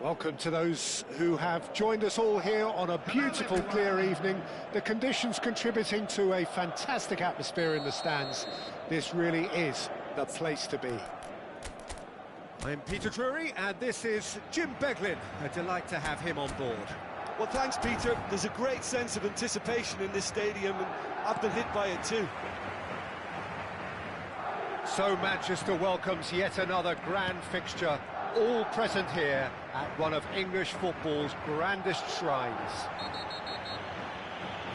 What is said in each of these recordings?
Welcome to those who have joined us all here on a beautiful, clear evening. The conditions contributing to a fantastic atmosphere in the stands. This really is the place to be. I'm Peter Drury, and this is Jim Beglin. A delight to have him on board. Well, thanks, Peter. There's a great sense of anticipation in this stadium, and I've been hit by it too. So Manchester welcomes yet another grand fixture, all present here at one of English football's grandest shrines.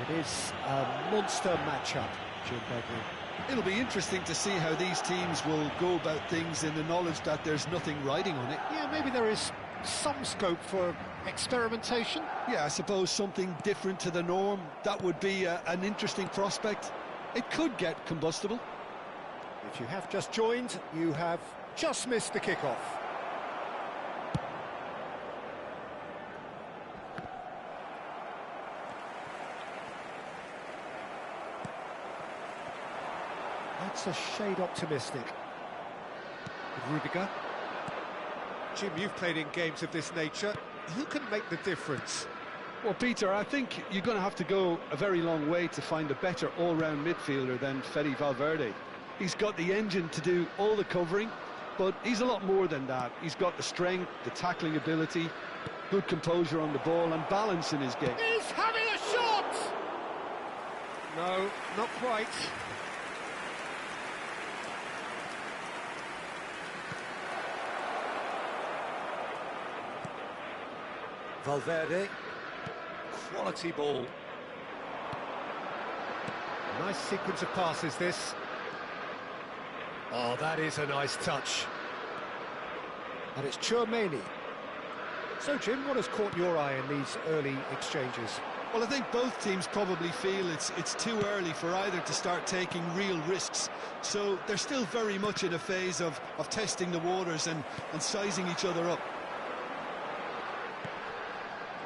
It is a monster matchup, Jim Beglin. It'll be interesting to see how these teams will go about things in the knowledge that there's nothing riding on it. Yeah, maybe there is some scope for experimentation. Yeah, I suppose something different to the norm. That would be an interesting prospect. It could get combustible. If you have just joined, you have just missed the kickoff. That's a shade optimistic. Rudiger. Jim, you've played in games of this nature. Who can make the difference? Well, Peter, I think you're going to have to go a very long way to find a better all-round midfielder than Fede Valverde. He's got the engine to do all the covering, but he's a lot more than that. He's got the strength, the tackling ability, good composure on the ball and balance in his game. He's having a shot! No, not quite. Valverde. Quality ball. Nice sequence of passes, this. Oh, that is a nice touch. And it's Tchouaméni. So, Jim, what has caught your eye in these early exchanges? Well, I think both teams probably feel it's too early for either to start taking real risks. So they're still very much in a phase of testing the waters and sizing each other up.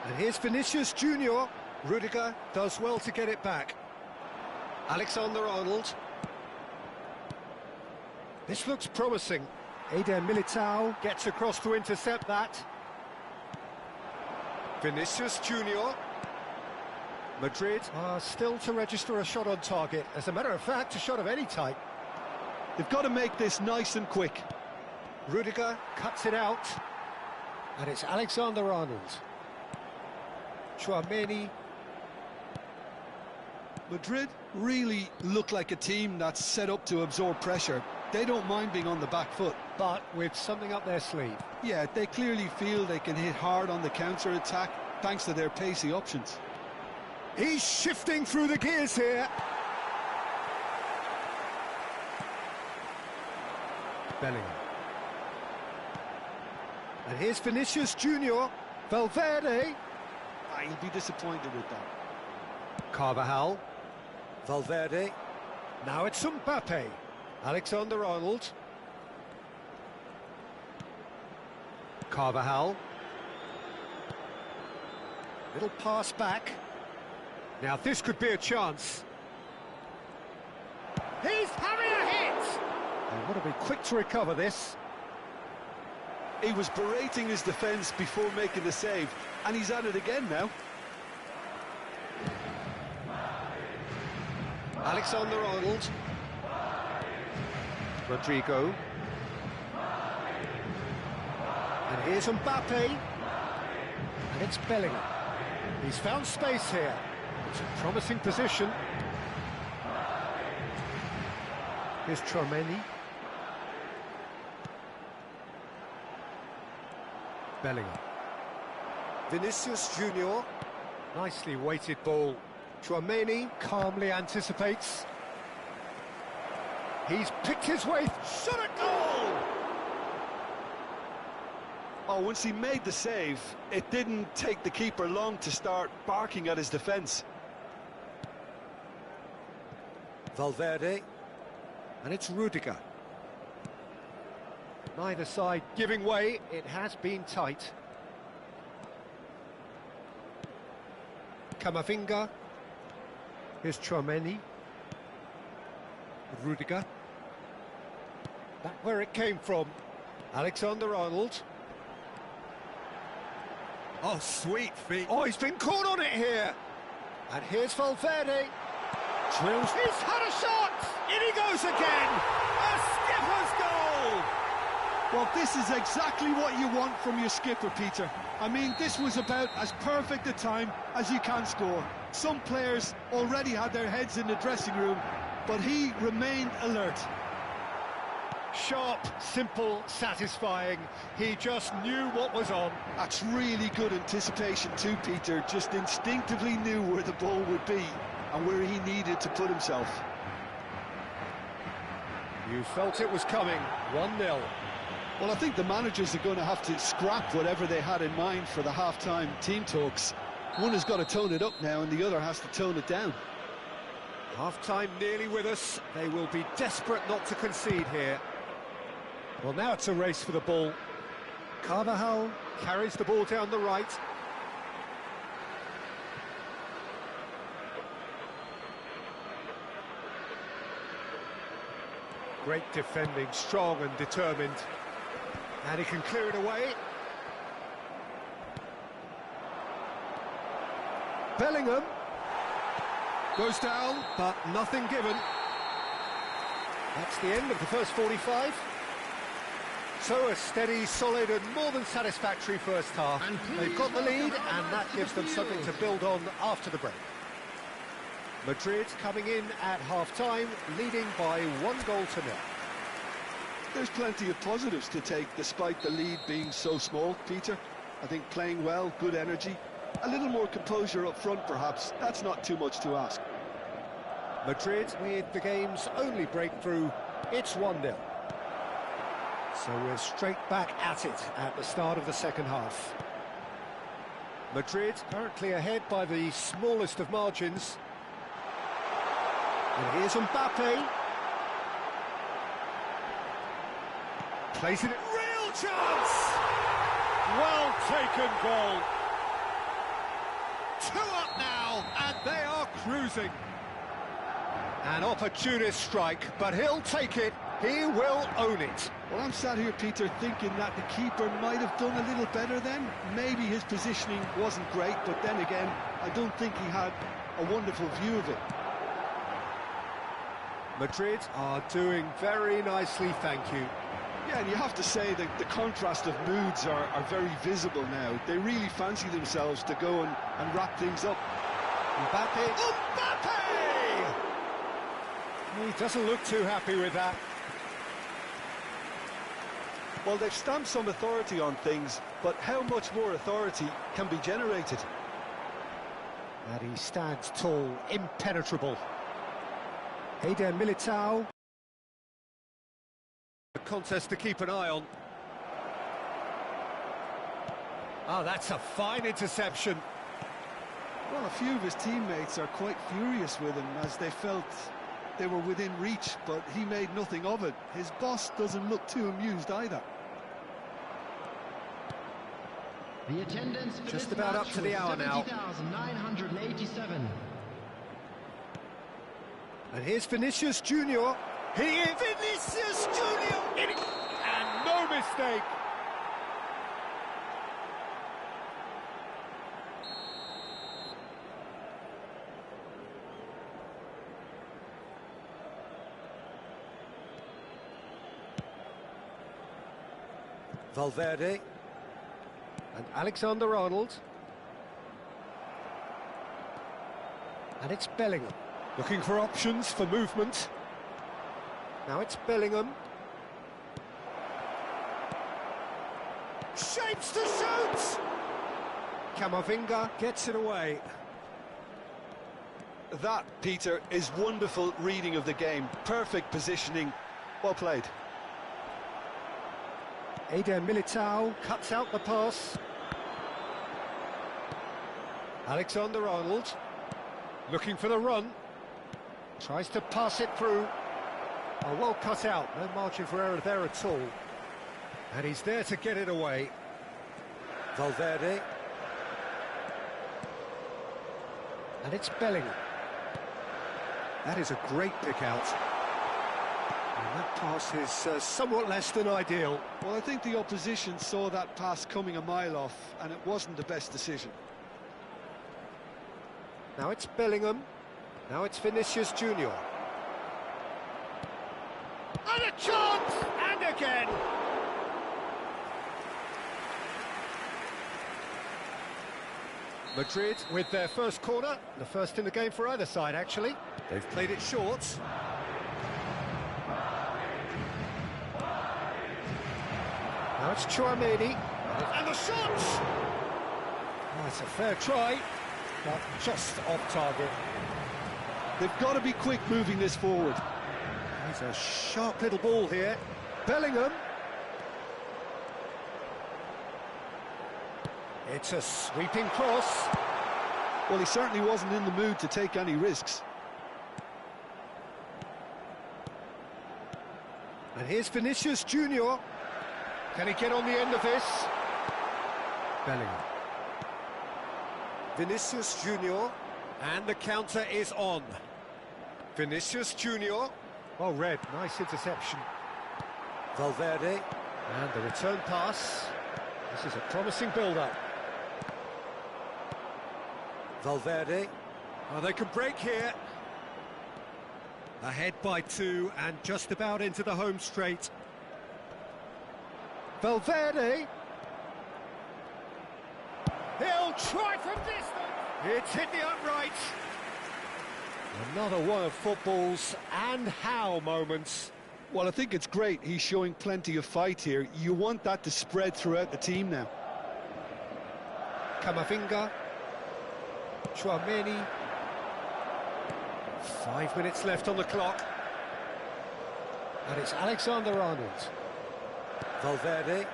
And here's Vinicius Junior. Rudiger does well to get it back. Alexander-Arnold. This looks promising. Eder Militao gets across to intercept that. Vinicius Junior. Madrid are still to register a shot on target. As a matter of fact, a shot of any type. They've got to make this nice and quick. Rudiger cuts it out. And it's Alexander-Arnold. Tchouaméni. Madrid really look like a team that's set up to absorb pressure. They don't mind being on the back foot. But with something up their sleeve. Yeah, they clearly feel they can hit hard on the counter-attack thanks to their pacey options. He's shifting through the gears here. Bellingham. And here's Vinicius Junior. Valverde. He'll be disappointed with that. Carvajal. Valverde. Now it's Mbappe. Alexander-Arnold. Carvajal. Little pass back. Now this could be a chance. He's having a hit! They want to be quick to recover this. He was berating his defence before making the save, and he's at it again now. Alexander-Arnold. Rodrigo. And here's Mbappe. And it's Bellingham. He's found space here. It's a promising position. Here's Tchouaméni. Bellingham. Vinicius Junior. Nicely weighted ball. Tchouaméni calmly anticipates. He's picked his way. Shot a goal! Oh, once he made the save, it didn't take the keeper long to start barking at his defence. Valverde. And it's Rudiger. Neither side giving way. It has been tight. Camavinga. Here's Tchouaméni. Rudiger. Back where it came from. Alexander-Arnold. Oh, sweet feet. Oh, he's been caught on it here. And here's Valverde. Drills. He's had a shot. In he goes again. A skipper's goal. Well, this is exactly what you want from your skipper, Peter. I mean, this was about as perfect a time as you can score. Some players already had their heads in the dressing room, but he remained alert. Sharp, simple, satisfying. He just knew what was on. That's really good anticipation too, Peter. Just instinctively knew where the ball would be and where he needed to put himself. You felt it was coming. 1-0. Well, I think the managers are going to have to scrap whatever they had in mind for the half-time team talks. One has got to tone it up now and the other has to tone it down. Half-time nearly with us. They will be desperate not to concede here. Well, now it's a race for the ball. Carvajal carries the ball down the right. Great defending, strong and determined. And he can clear it away. Bellingham goes down, but nothing given. That's the end of the first 45. So a steady, solid and more than satisfactory first half. They've got the lead and that gives them something to build on after the break. Madrid coming in at half-time, leading by 1-0. There's plenty of positives to take despite the lead being so small, Peter. I think playing well, good energy, a little more composure up front perhaps. That's not too much to ask. Madrid with the game's only breakthrough. It's 1-0. So we're straight back at it at the start of the second half. Madrid currently ahead by the smallest of margins. And here's Mbappe. Plays it. Real chance! Well taken goal. 2 up now, and they are cruising. An opportunist strike, but he'll take it. He will own it. Well, I'm sat here, Peter, thinking that the keeper might have done a little better then. Maybe his positioning wasn't great, but then again, I don't think he had a wonderful view of it. Madrid are doing very nicely, thank you. Yeah, and you have to say that the contrast of moods are very visible now. They really fancy themselves to go and wrap things up. Mbappe! Mbappe! He doesn't look too happy with that. Well, they've stamped some authority on things, but how much more authority can be generated? And he stands tall, impenetrable. Rayner Militao. A contest to keep an eye on. Oh, that's a fine interception. Well, a few of his teammates are quite furious with him as they felt they were within reach, but he made nothing of it. His boss doesn't look too amused either. The attendance for just this about match up to the hour now. 70,987. And here's Vinicius Junior. He is Vinicius Junior, and no mistake. Valverde and Alexander-Arnold, and it's Bellingham looking for options for movement. Now it's Bellingham. Shapes to shoot! Camavinga gets it away. That, Peter, is wonderful reading of the game. Perfect positioning. Well played. Rayner Militao cuts out the pass. Alexander-Arnold looking for the run. Tries to pass it through. Oh, well cut out. No margin for error there at all. And he's there to get it away. Valverde. And it's Bellingham. That is a great pick out. And That pass is somewhat less than ideal. Well, I think the opposition saw that pass coming a mile off, and it wasn't the best decision. Now it's Bellingham. Now it's Vinicius Junior. And a chance! And again! Madrid with their first corner. The first in the game for either side, actually. They've played it short. Now it's Chouameni. And the shot! Oh, it's a fair try, but just off target. They've got to be quick moving this forward. There's a sharp little ball here. Bellingham. It's a sweeping cross. Well, he certainly wasn't in the mood to take any risks. And here's Vinicius Junior. Can he get on the end of this? Bellingham. Vinicius Junior. And the counter is on. Vinicius Junior. Well read, nice interception. Valverde. And the return pass. This is a promising build-up. Valverde. Oh, they can break here. Ahead by 2 and just about into the home straight. Valverde. He'll try from distance. It's hit the upright. Another one of football's and how moments. Well, I think it's great. He's showing plenty of fight here. You want that to spread throughout the team now. Camavinga. Chouameni. 5 minutes left on the clock. And it's Alexander-Arnold. Valverde.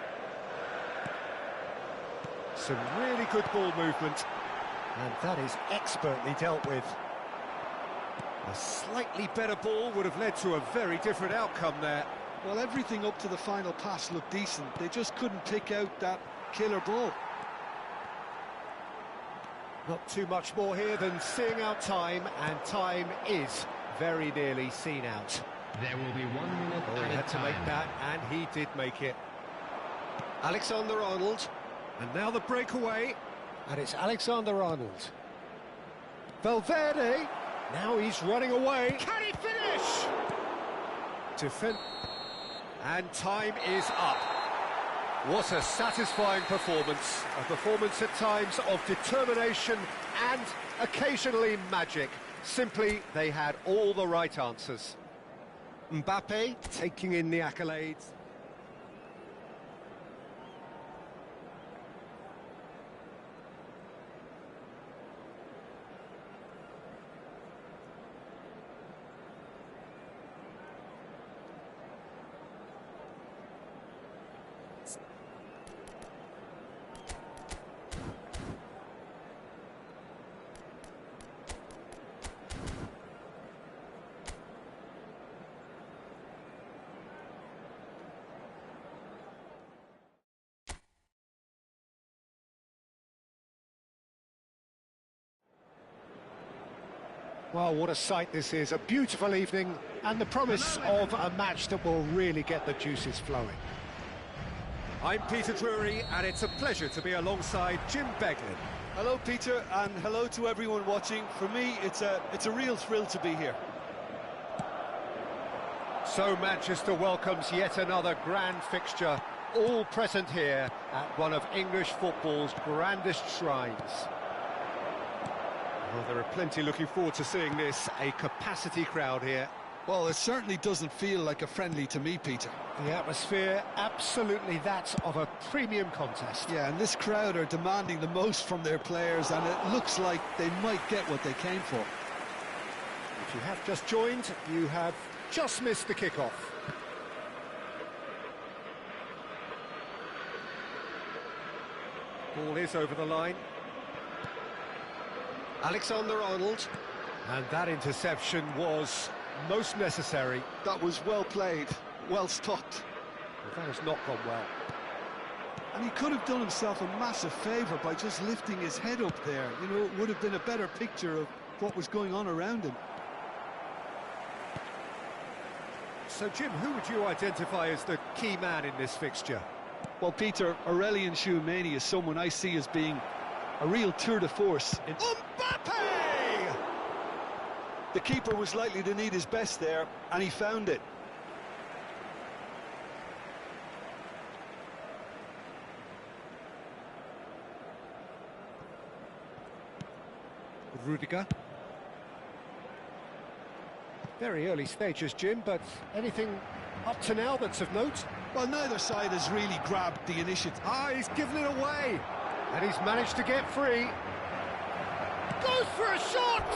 Some really good ball movement. And that is expertly dealt with. A slightly better ball would have led to a very different outcome there. Well, everything up to the final pass looked decent. They just couldn't pick out that killer ball. Not too much more here than seeing out time, and time is very nearly seen out. There will be 1 minute Oh, he added had to time. make that, and he did make it. Alexander-Arnold, and now the breakaway, and it's Alexander-Arnold. Valverde, now he's running away. Can he finish? Defend, and time is up. What a satisfying performance. A performance at times of determination and occasionally magic. Simply, they had all the right answers. Mbappe taking in the accolades. Well, what a sight this is. A beautiful evening and the promise of a match that will really get the juices flowing. I'm Peter Drury, and it's a pleasure to be alongside Jim Beglin. Hello, Peter, and hello to everyone watching. For me, it's a real thrill to be here. So Manchester welcomes yet another grand fixture, all present here at one of English football's grandest shrines. Well, there are plenty looking forward to seeing this, a capacity crowd here. Well, it certainly doesn't feel like a friendly to me, Peter. The atmosphere, absolutely that of a premium contest. Yeah, and this crowd are demanding the most from their players, and it looks like they might get what they came for. If you have just joined, you have just missed the kickoff. Ball is over the line. Alexander-Arnold, and that interception was most necessary. That was well played, well stopped. Well, that has not gone well. And he could have done himself a massive favour by just lifting his head up there. You know, it would have been a better picture of what was going on around him. So, Jim, who would you identify as the key man in this fixture? Well, Peter, Aurelien Tchouameni is someone I see as being a real tour de force. Mbappe! The keeper was likely to need his best there, and he found it. Rudiger. Very early stages, Jim, but anything up to now that's of note? Well, neither side has really grabbed the initiative. Ah, he's given it away. And he's managed to get free. Goes for a shot!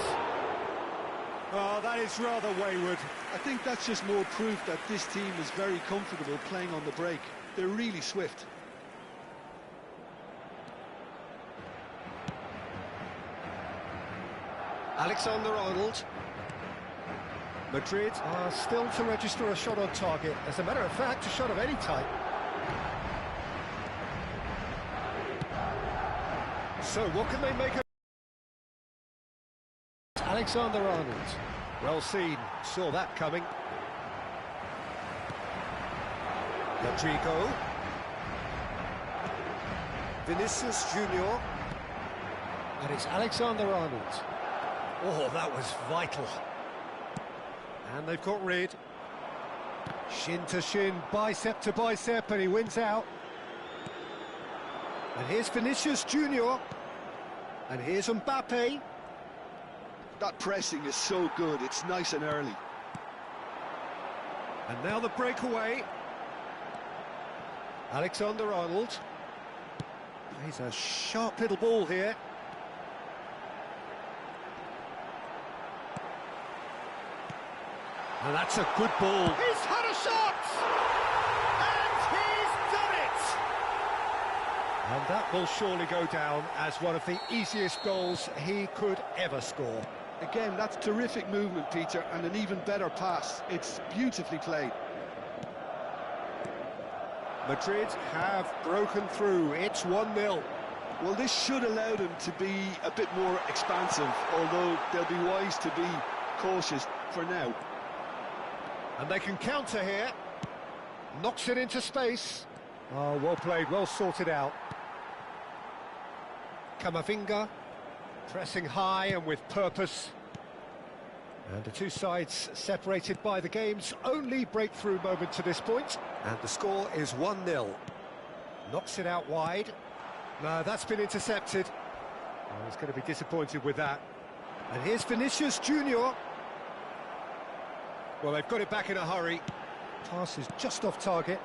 Oh, that is rather wayward. I think that's just more proof that this team is very comfortable playing on the break. They're really swift. Alexander-Arnold. Madrid are still to register a shot on target. As a matter of fact, a shot of any type. So, what can they make of Alexander-Arnold? Well seen, saw that coming. Rodrigo. Vinicius Junior. And it's Alexander-Arnold. Oh, that was vital. And they've got rid. Shin to shin, bicep to bicep, and he wins out. And here's Vinicius Junior. And here's Mbappe. That pressing is so good, it's nice and early. And now the breakaway. Alexander-Arnold. He's a sharp little ball here. And that's a good ball. He's had a shot! And he's done it! And that will surely go down as one of the easiest goals he could ever score. Again, that's terrific movement, Peter, and an even better pass. It's beautifully played. Madrid have broken through. It's 1-0. Well, this should allow them to be a bit more expansive, although they'll be wise to be cautious for now. And they can counter here. Knocks it into space. Oh, well played, well sorted out. Camavinga, pressing high and with purpose. And the two sides separated by the game's only breakthrough moment to this point. And the score is 1-0. Knocks it out wide. No, that's been intercepted. Oh, he's going to be disappointed with that. And here's Vinicius Junior. Well, they've got it back in a hurry. Pass is just off target.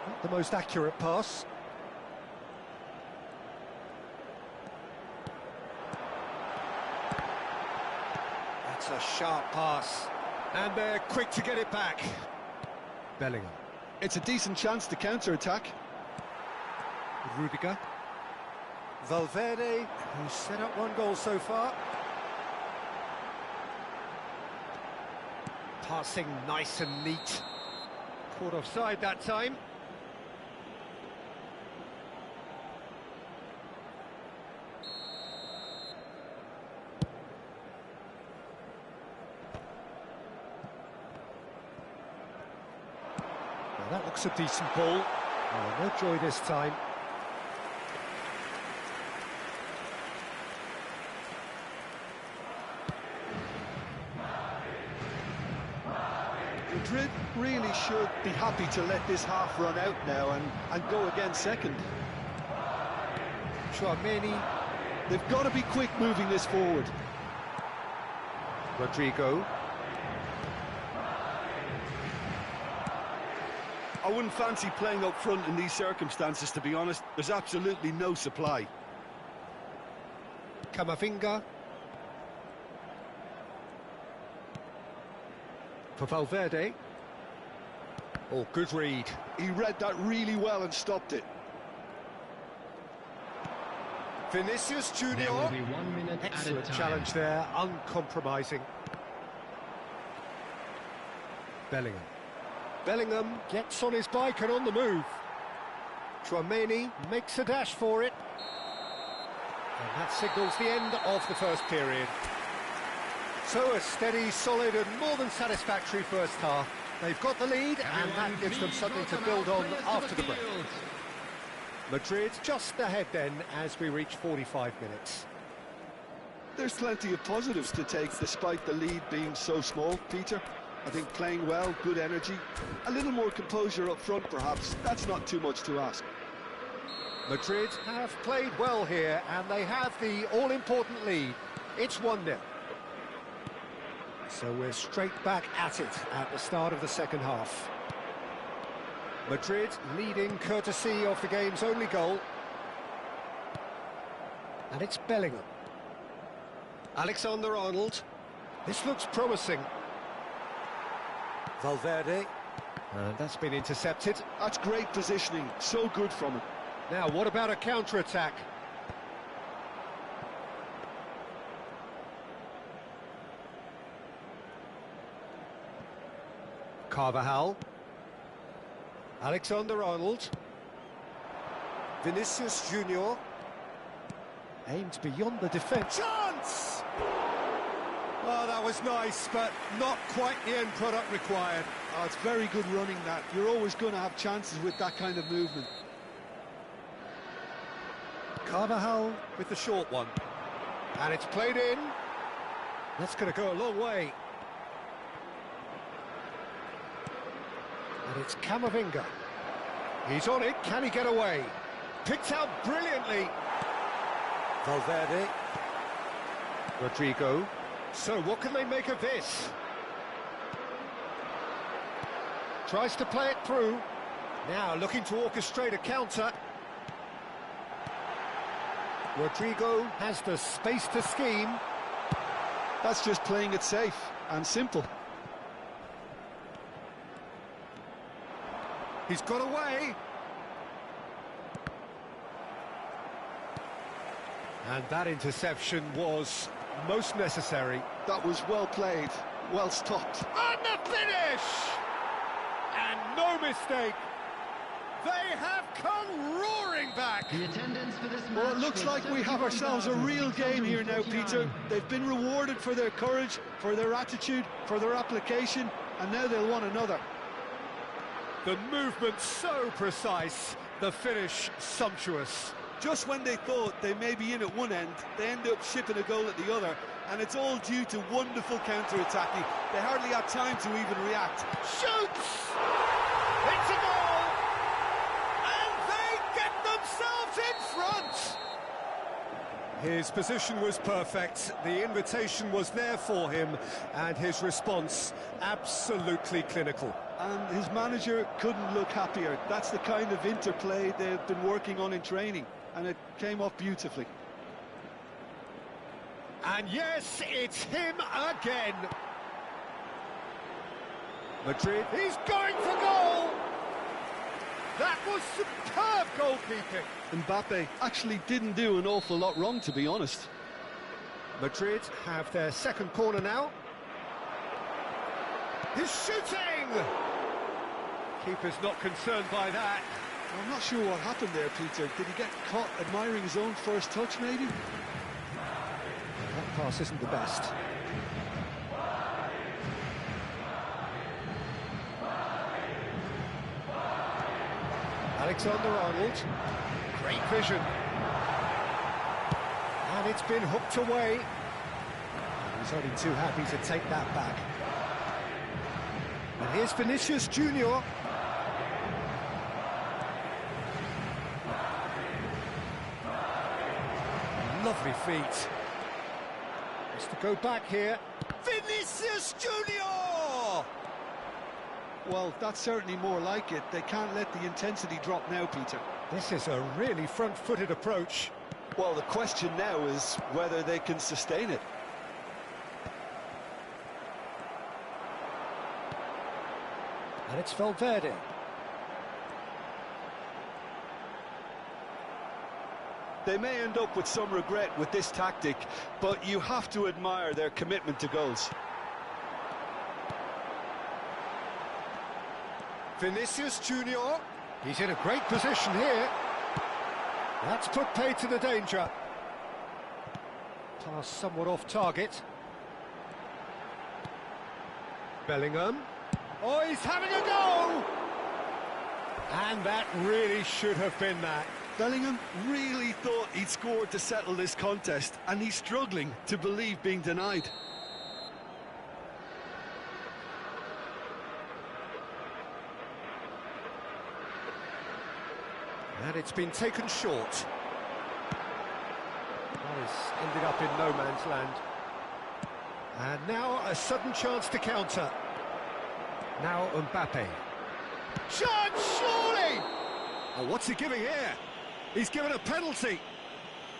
Not the most accurate pass. That's a sharp pass. And they're quick to get it back. Bellingham. It's a decent chance to counter-attack. Rudiger. Valverde, who's set up one goal so far. Passing nice and neat. Caught offside that time. Well, that looks a decent ball. Oh, no joy this time. Madrid really should be happy to let this half run out now and go again second. Tchouameni. They've got to be quick moving this forward. Rodrigo. I wouldn't fancy playing up front in these circumstances, to be honest. There's absolutely no supply. Camavinga. For Valverde. Oh, good read. He read that really well and stopped it. Vinicius There will Junior. be 1 minute Excellent added time. challenge there, uncompromising. Bellingham. Bellingham gets on his bike and on the move. Tchouameni makes a dash for it. And that signals the end of the first period. So a steady, solid and more than satisfactory first half. They've got the lead, and that gives them something to build on after the break. Madrid just ahead then as we reach 45 minutes. There's plenty of positives to take despite the lead being so small, Peter. I think playing well, good energy, a little more composure up front perhaps, that's not too much to ask. Madrid have played well here, and they have the all-important lead. It's 1-0. So we're straight back at it at the start of the second half. Madrid leading courtesy of the game's only goal. And it's Bellingham. Alexander-Arnold. This looks promising. Valverde. And that's been intercepted. That's great positioning, so good from him. Now, what about a counter-attack? Carvajal. Alexander-Arnold. Vinicius Junior. Aimed beyond the defence. Chance! Oh, that was nice, but not quite the end product required. Oh, it's very good running, that. You're always going to have chances with that kind of movement. Carvajal with the short one. And it's played in. That's going to go a long way. And it's Camavinga. He's on it. Can he get away? Picked out brilliantly. Valverde. Rodrigo. So what can they make of this? Tries to play it through. Now looking to orchestrate a counter. Rodrigo has the space to scheme. That's just playing it safe and simple. He's got away. And that interception was most necessary. That was well played, well stopped. And the finish! And no mistake. They have come roaring back. The attendance for this match. Well, it looks like we have ourselves a real game here now, Peter. They've been rewarded for their courage, for their attitude, for their application, and now they'll want another. The movement so precise, the finish sumptuous. Just when they thought they may be in at one end, they end up shipping a goal at the other, and it's all due to wonderful counter-attacking. They hardly had time to even react. Shoots! It's a goal! And they get themselves in front! His position was perfect, the invitation was there for him, and his response absolutely clinical. And his manager couldn't look happier. That's the kind of interplay they've been working on in training, and it came off beautifully. And yes, it's him again. Madrid, he's going for goal! That was superb goalkeeping. Mbappe actually didn't do an awful lot wrong, to be honest. Madrid have their second corner now. He's shooting! Keeper's not concerned by that. I'm not sure what happened there, Peter. Did he get caught admiring his own first touch, maybe? That pass isn't the best. Alexander-Arnold. Great vision. And it's been hooked away. He's only too happy to take that back. And here's Vinicius Junior. Lovely feet. Has to go back here. Vinicius Junior! Well, that's certainly more like it. They can't let the intensity drop now, Peter. This is a really front-footed approach. Well, the question now is whether they can sustain it. And it's Valverde. They may end up with some regret with this tactic, but you have to admire their commitment to goals. Vinicius Junior. He's in a great position here. That's put paid to the danger. Pass somewhat off target. Bellingham. Oh, he's having a go! And that really should have been that. Bellingham really thought he'd scored to settle this contest, and he's struggling to believe being denied. And it's been taken short. That has ended up in no man's land. And now a sudden chance to counter. Now Mbappe. Chance, surely! Oh, what's he giving here? He's given a penalty.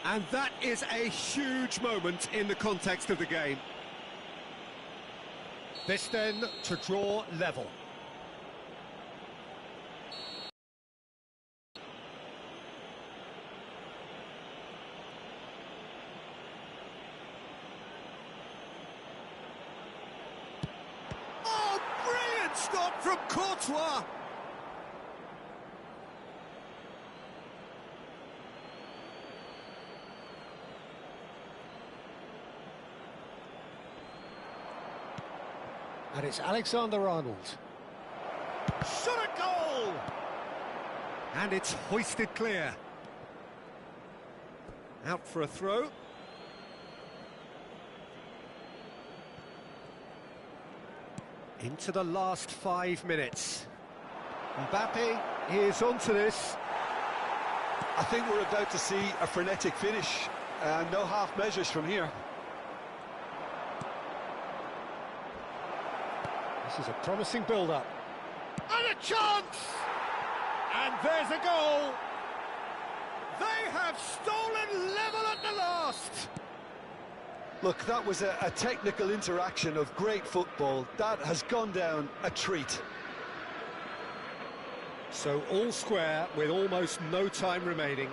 And that is a huge moment in the context of the game. This then to draw level. Oh, brilliant stop from Courtois. And it's Alexander-Arnold. Shot a goal! And it's hoisted clear. Out for a throw. Into the last 5 minutes. Mbappe is onto this. I think we're about to see a frenetic finish. No half measures from here. This is a promising build-up. And a chance! And there's a goal! They have stolen level at the last! Look, that was a technical interaction of great football. That has gone down a treat. So all square with almost no time remaining.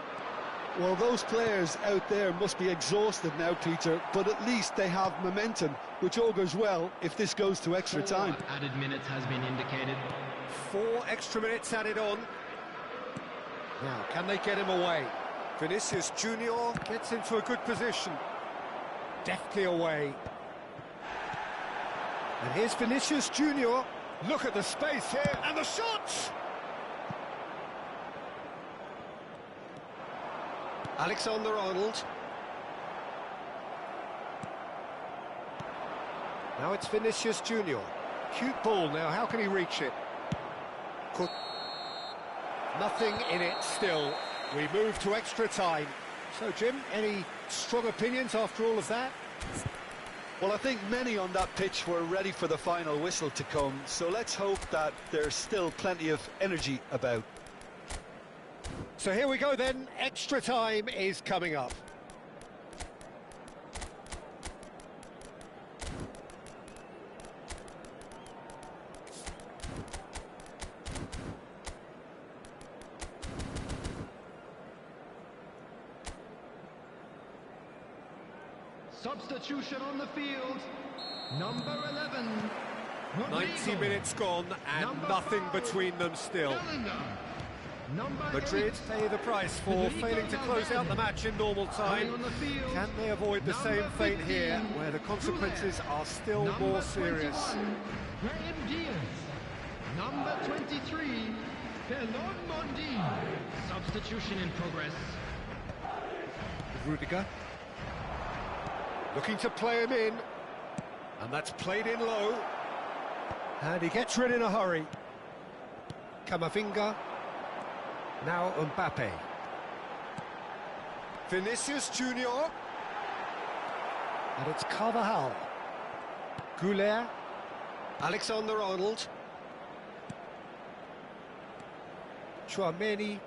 Well, those players out there must be exhausted now, Peter, but at least they have momentum, which augurs well if this goes to extra time. Added minutes has been indicated. 4 extra minutes added on. Now, can they get him away? Vinicius Junior gets into a good position. Deftly away. And here's Vinicius Junior. Look at the space here, and the shot! Alexander-Arnold. Now it's Vinicius Junior. Cute ball now, how can he reach it? Nothing in it still. We move to extra time. So, Jim, any strong opinions after all of that? Well, I think many on that pitch were ready for the final whistle to come, so let's hope that there's still plenty of energy about. So here we go then, extra time is coming up. Substitution on the field. Number 11. 90 minutes gone and nothing between them still. Madrid pay the price for failing to close out the match in normal time. Can they avoid the same fate here, where the consequences are still more serious? Graham Diaz. Number 23. Pelon Mondi. Substitution in progress. Rudiger. Looking to play him in. And that's played in low. And he gets rid in a hurry. Camavinga. Now Mbappe. Vinicius Junior. And it's Carvajal. Goulet. Alexander-Arnold. Chouameni.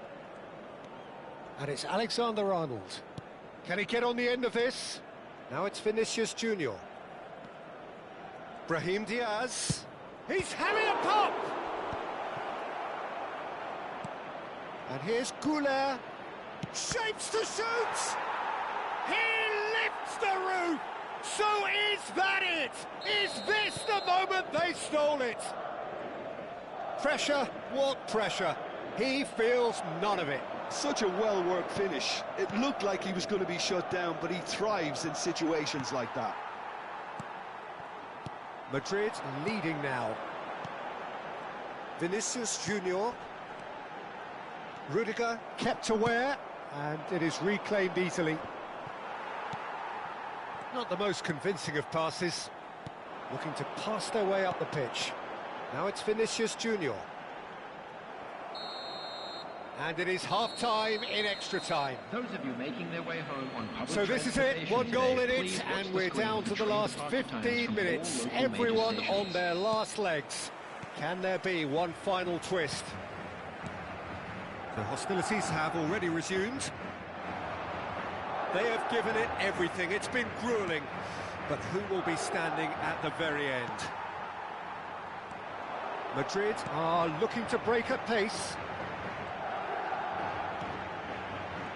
And it's Alexander-Arnold. Can he get on the end of this? Now it's Vinicius Junior. Brahim Diaz. He's having a pop! And here's Goulet. Shapes to shoot! He lifts the roof! So is that it? Is this the moment they stole it? Pressure? What pressure? He feels none of it. Such a well-worked finish. It looked like he was going to be shut down, but he thrives in situations like that. Madrid leading now. Vinicius Junior. Rudiger kept aware, and it is reclaimed easily. Not the most convincing of passes. Looking to pass their way up the pitch. Now it's Vinicius Junior. And it is half-time in extra time. Those of you making their way home on public So this is it, one goal in it, and we're down to the last 15 minutes. Everyone on their last legs. Can there be one final twist? The hostilities have already resumed. They have given it everything. It's been gruelling. But who will be standing at the very end? Madrid are looking to break at pace.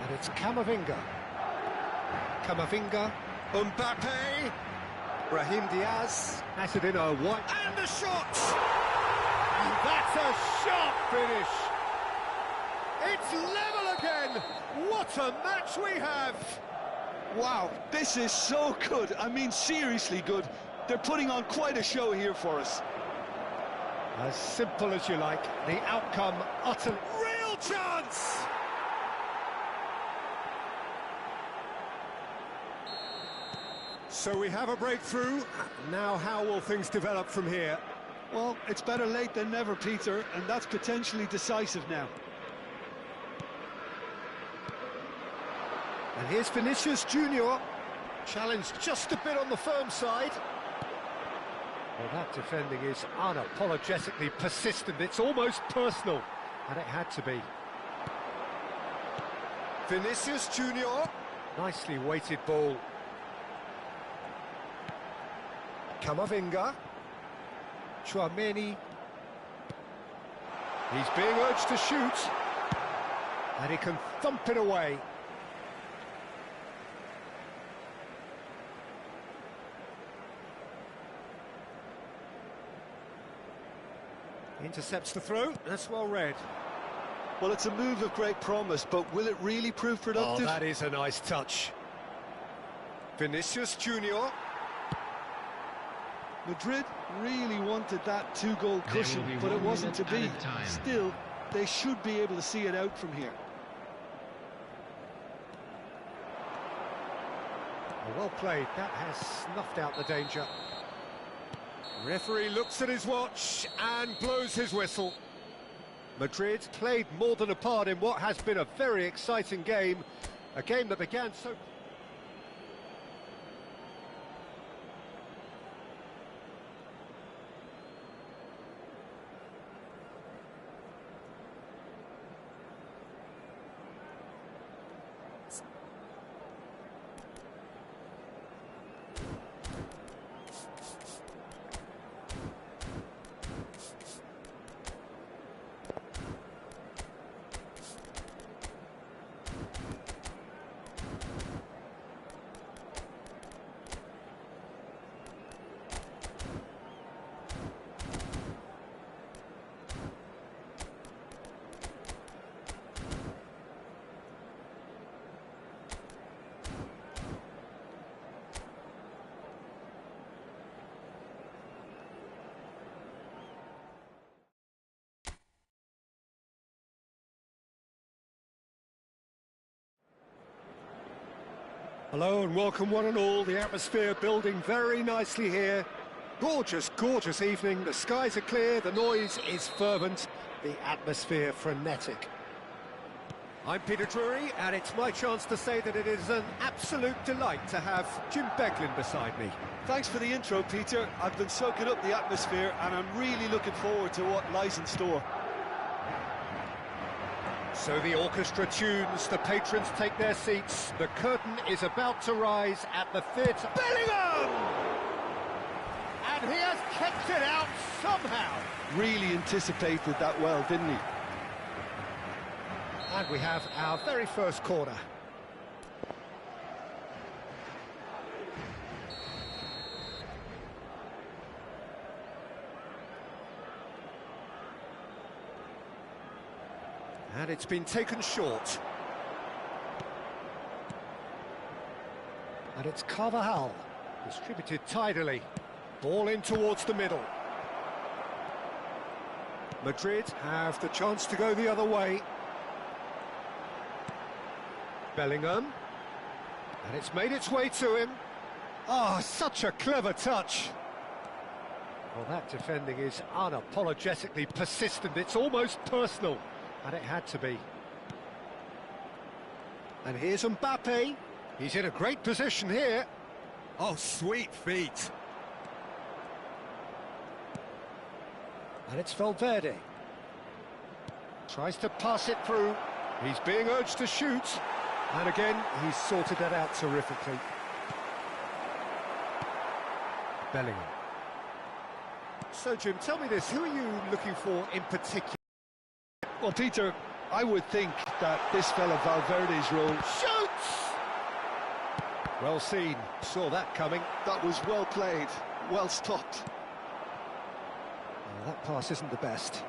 And it's Camavinga. Camavinga. Mbappe. Brahim Diaz. Has it in a white. And the shot! And that's a sharp finish. It's level again. What a match we have. Wow, this is so good. I mean, seriously good. They're putting on quite a show here for us. As simple as you like. The outcome utter. Real chance! So we have a breakthrough. Now how will things develop from here? Well, it's better late than never, Peter, and that's potentially decisive now. And here's Vinicius Junior. Challenged just a bit on the firm side. Well, that defending is unapologetically persistent. It's almost personal. And it had to be. Vinicius Junior. Nicely weighted ball. Camavinga. Tchouaméni. He's being urged to shoot. And he can thump it away. Intercepts the throw. That's well read. Well, it's a move of great promise, but will it really prove productive? Oh, that is a nice touch. Vinicius Junior. Madrid really wanted that two-goal cushion, but it wasn't to be. Still, they should be able to see it out from here. Well played. That has snuffed out the danger. Referee looks at his watch and blows his whistle. Madrid played more than a part in what has been a very exciting game. A game that began so... Hello and welcome one and all. The atmosphere building very nicely here. Gorgeous, gorgeous evening. The skies are clear, the noise is fervent, the atmosphere frenetic. I'm Peter Drury, and it's my chance to say that it is an absolute delight to have Jim Beglin beside me. Thanks for the intro, Peter. I've been soaking up the atmosphere, and I'm really looking forward to what lies in store. So the orchestra tunes, the patrons take their seats, the curtain is about to rise at the theatre. Bellingham! And he has kept it out somehow. Really anticipated that well, didn't he? And we have our very first corner. And it's been taken short. And it's Carvajal, distributed tidily. Ball in towards the middle. Madrid have the chance to go the other way. Bellingham. And it's made its way to him. Oh, such a clever touch. Well, that defending is unapologetically persistent. It's almost personal. And it had to be. And here's Mbappe. He's in a great position here. Oh, sweet feet. And it's Valverde. Tries to pass it through. He's being urged to shoot. And again, he's sorted that out terrifically. Bellingham. So, Jim, tell me this. Who are you looking for in particular? Well, Peter, I would think that this fella Valverde's role... Shoots! Well seen. Saw that coming. That was well played, well stopped. Well, that pass isn't the best.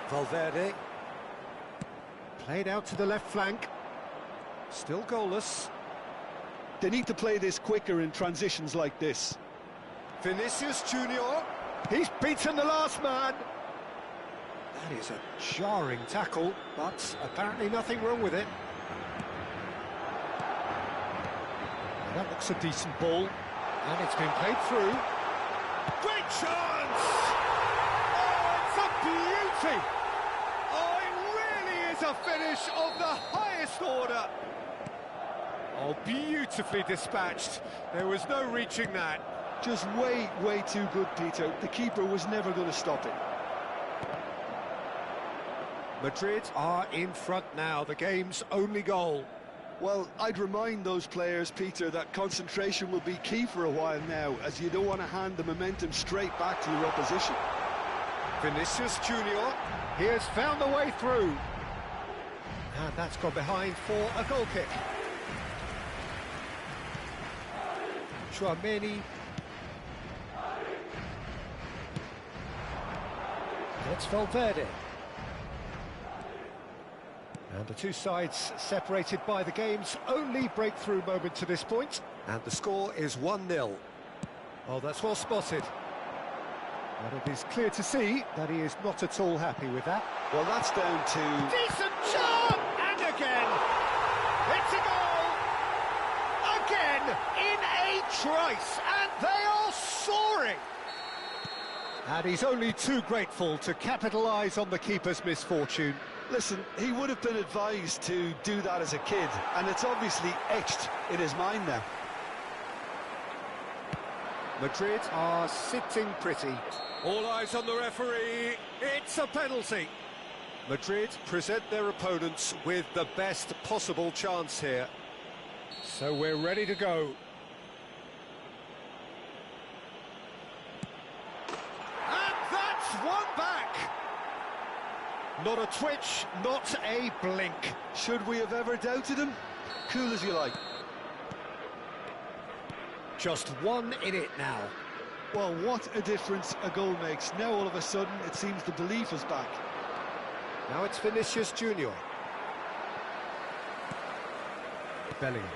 Valverde. Played out to the left flank. Still goalless. They need to play this quicker in transitions like this. Vinicius Junior. He's beaten the last man. That is a jarring tackle, but apparently nothing wrong with it. And that looks a decent ball. And it's been played through. Great chance! Oh, it's a beauty! Oh, it really is a finish of the highest order. Oh, beautifully dispatched. There was no reaching that. Just way too good, Peter. The keeper was never going to stop it. Madrid are in front now, the game's only goal. Well, I'd remind those players, Peter, that concentration will be key for a while now, as you don't want to hand the momentum straight back to your opposition. Vinicius Junior, he has found the way through. And that's gone behind for a goal kick. Chouameni. It's Valverde. And the two sides separated by the game's only breakthrough moment to this point. And the score is 1-0. Oh, that's well spotted. But it is clear to see that he is not at all happy with that. Well, that's down to... Decent shot! And again! It's a goal! Again, in a trice, and they are soaring! And he's only too grateful to capitalise on the keeper's misfortune. Listen, he would have been advised to do that as a kid, and it's obviously etched in his mind now. Madrid are sitting pretty. All eyes on the referee. It's a penalty. Madrid present their opponents with the best possible chance here. So we're ready to go. And that's one back. Not a twitch, not a blink. Should we have ever doubted him? Cool as you like. Just one in it now. Well, what a difference a goal makes. Now all of a sudden it seems the belief is back. Now it's Vinicius Junior. Bellingham.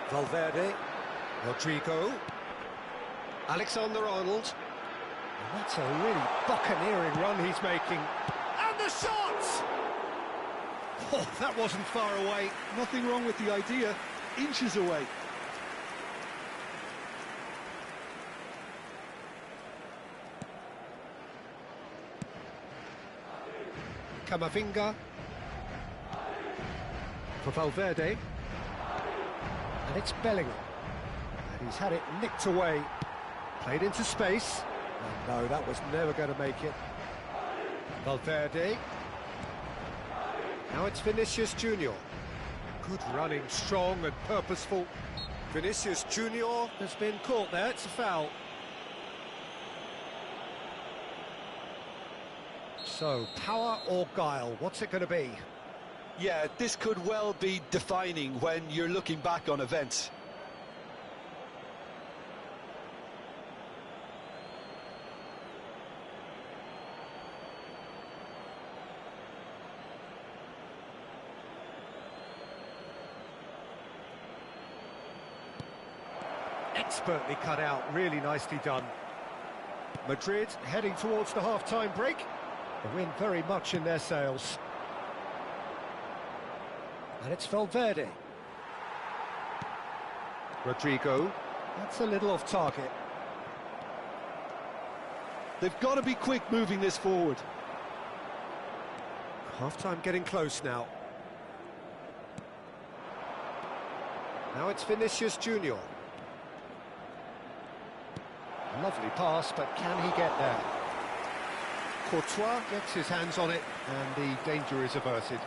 Valverde. Rodrigo. Alexander-Arnold. And that's a really buccaneering run he's making. And the shot! Oh, that wasn't far away. Nothing wrong with the idea. Inches away. Camavinga for Valverde, and it's Bellingham, and he's had it nicked away, played into space, and no, that was never going to make it. Valverde, now it's Vinicius Junior, good running, strong and purposeful. Vinicius Junior has been caught there, it's a foul. So, power or guile, what's it going to be? Yeah, this could well be defining when you're looking back on events. Expertly cut out, really nicely done. Madrid heading towards the half-time break. The wind very much in their sails. And it's Valverde. Rodrigo. That's a little off target. They've got to be quick moving this forward. Half-time getting close now. Now it's Vinicius Junior. Lovely pass, but can he get there? Courtois gets his hands on it, and the danger is averted.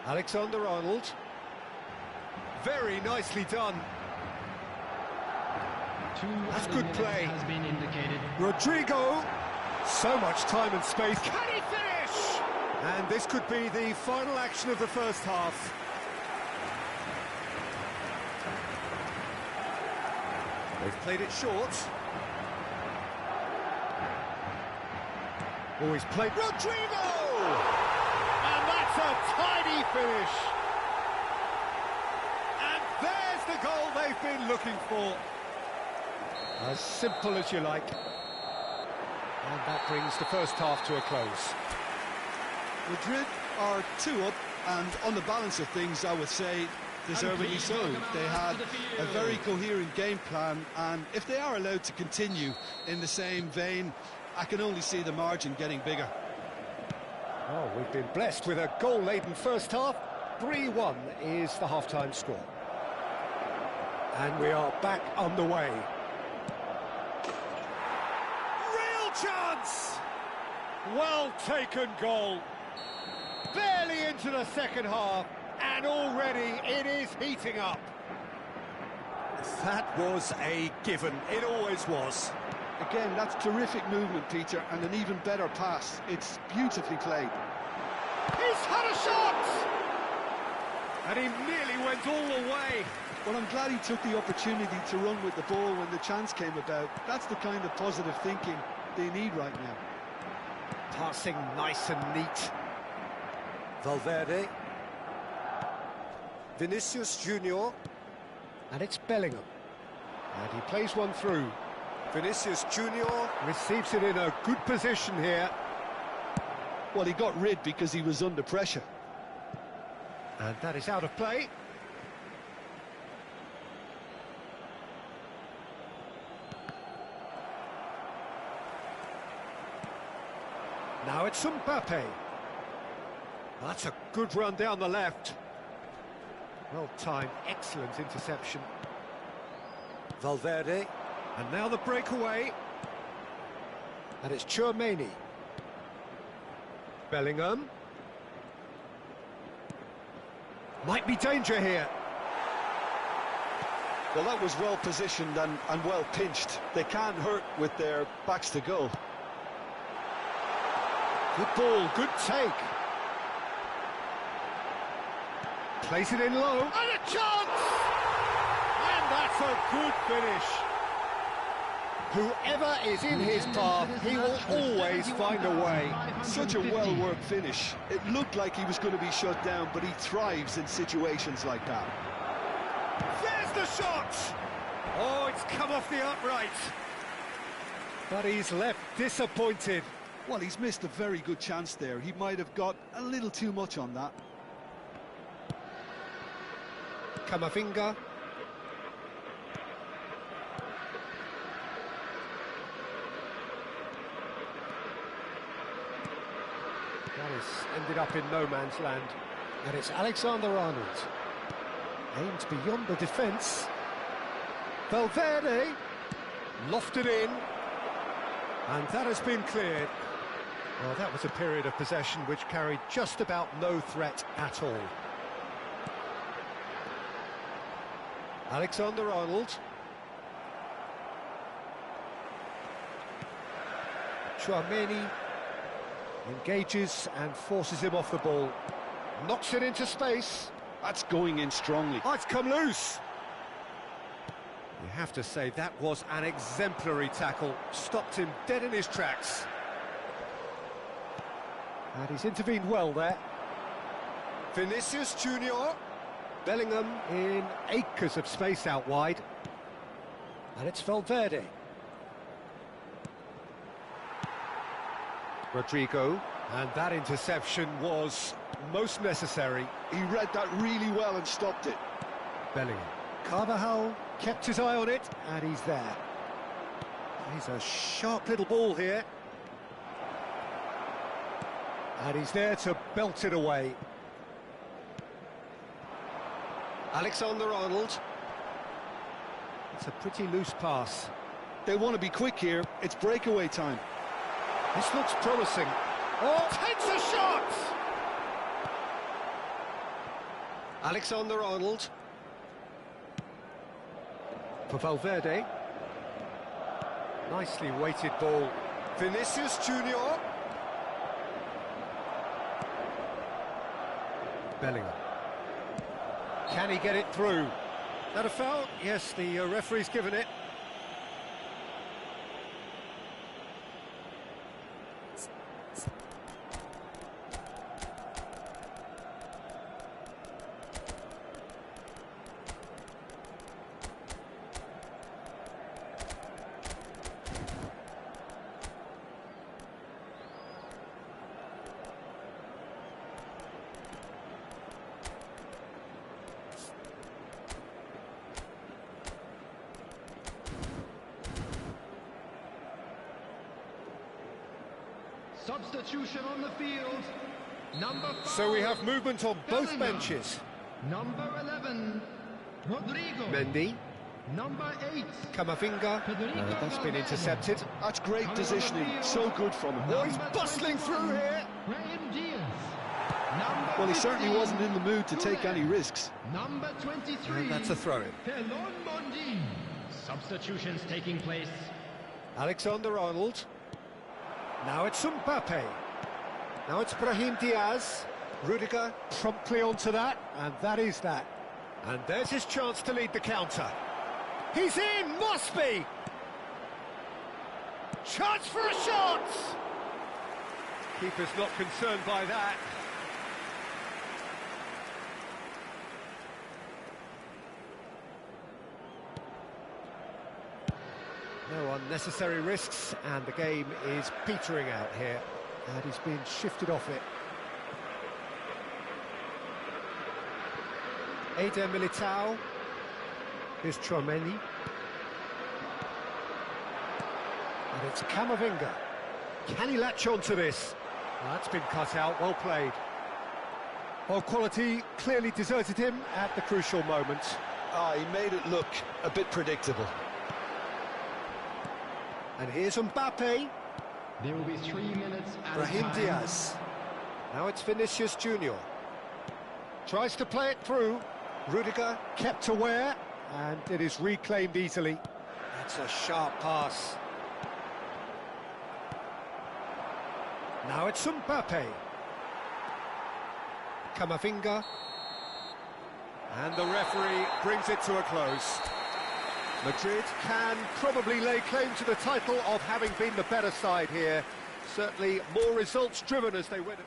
Alexander-Arnold. Very nicely done. That's good play. Has been indicated. Rodrigo. So much time and space. Can he finish? And this could be the final action of the first half. They've played it short. Oh, he's played Rodrigo! And that's a tidy finish. And there's the goal they've been looking for. As simple as you like. And that brings the first half to a close. Madrid are 2 up, and on the balance of things, I would say, deservedly so. They had a very coherent game plan, and if they are allowed to continue in the same vein, I can only see the margin getting bigger. Oh, we've been blessed with a goal-laden first half. 3-1 is the half-time score. And we are back on the way. Real chance! Well taken goal. Barely into the second half, and already it is heating up. That was a given. It always was. Again, that's terrific movement, Peter, and an even better pass. It's beautifully played. He's had a shot! And he nearly went all the way. Well, I'm glad he took the opportunity to run with the ball when the chance came about. That's the kind of positive thinking they need right now. Passing nice and neat. Valverde. Vinicius Junior. And it's Bellingham. And he plays one through. Vinicius Junior receives it in a good position here. Well, he got rid because he was under pressure. And that is out of play. Now it's Mbappe. That's a good run down the left. Well timed, excellent interception. Valverde. And now the breakaway. And it's Tchouaméni. Bellingham. Might be danger here. Well, that was well positioned and well pinched. They can't hurt with their backs to goal. Good ball, good take. Plays it in low. And a chance! And that's a good finish. Whoever is in his path, he will always find a way. Such a well-worked finish. It looked like he was going to be shut down, but he thrives in situations like that. There's the shot! Oh, it's come off the upright. But he's left disappointed. Well, he's missed a very good chance there. He might have got a little too much on that. Camavinga. That has ended up in no man's land. And it's Alexander-Arnold. Aimed beyond the defence. Valverde. Lofted in. And that has been cleared. Well, that was a period of possession which carried just about no threat at all. Alexander-Arnold. Tchouaméni engages and forces him off the ball. Knocks it into space. That's going in strongly. Oh, it's come loose. You have to say that was an exemplary tackle. Stopped him dead in his tracks. And he's intervened well there. Vinicius Junior. Bellingham in acres of space out wide. And it's Valverde. Rodrigo. And that interception was most necessary. He read that really well and stopped it. Bellingham. Carvajal kept his eye on it, and he's there. He's a sharp little ball here. And he's there to belt it away. Alexander-Arnold. It's a pretty loose pass. They want to be quick here. It's breakaway time. This looks promising. Oh, takes a shot! Alexander-Arnold. For Valverde. Nicely weighted ball. Vinicius Junior. Bellingham. Can he get it through? That a foul? Yes, the referee's given it. Substitution on the field. Number 5. So we have movement on both Bellingham. benches. Number 11, Rodrigo. Mendy. Number 8, Camavinga. That's been intercepted. That's great positioning. So good from him. Oh, he's bustling through here. Brahim Diaz. Number Well, he certainly 15, wasn't in the mood to take any risks. Number 23, And that's a throw-in. Pelon Mondi. Substitutions taking place. Alexander-Arnold. Now it's Mbappe. Now it's Brahim Diaz. Rudiger promptly onto that, and that is that. And there's his chance to lead the counter. He's in, must be! Chance for a shot! Keeper's not concerned by that. No unnecessary risks, and the game is petering out here, and he's been shifted off it. Eder Militao. Here's Tchouaméni. And it's Camavinga. Can he latch on to this? Well, that's been cut out, well played. Well, quality clearly deserted him at the crucial moment. He made it look a bit predictable. And here's Mbappe. There will be 3 minutes at Brahim a time. Diaz. Now it's Vinicius Junior. Tries to play it through. Rudiger kept aware, and it is reclaimed easily. That's a sharp pass. Now it's Mbappe. Camavinga. And the referee brings it to a close. Madrid can probably lay claim to the title of having been the better side here. Certainly more results driven as they win it.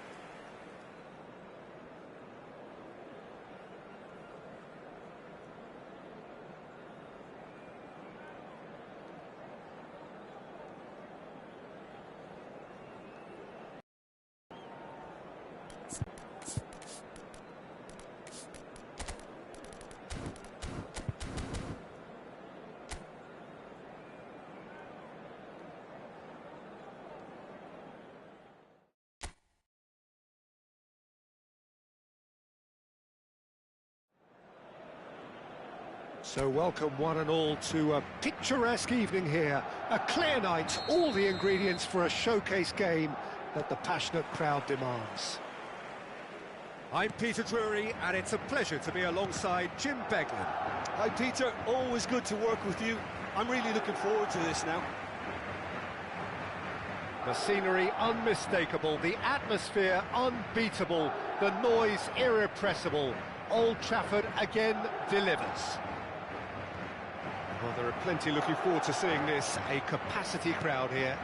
So welcome one and all to a picturesque evening here. A clear night, all the ingredients for a showcase game that the passionate crowd demands. I'm Peter Drury, and it's a pleasure to be alongside Jim Beglin. Hi, Peter. Always good to work with you. I'm really looking forward to this now. The scenery unmistakable, the atmosphere unbeatable, the noise irrepressible. Old Trafford again delivers. Well, there are plenty looking forward to seeing this, a capacity crowd here.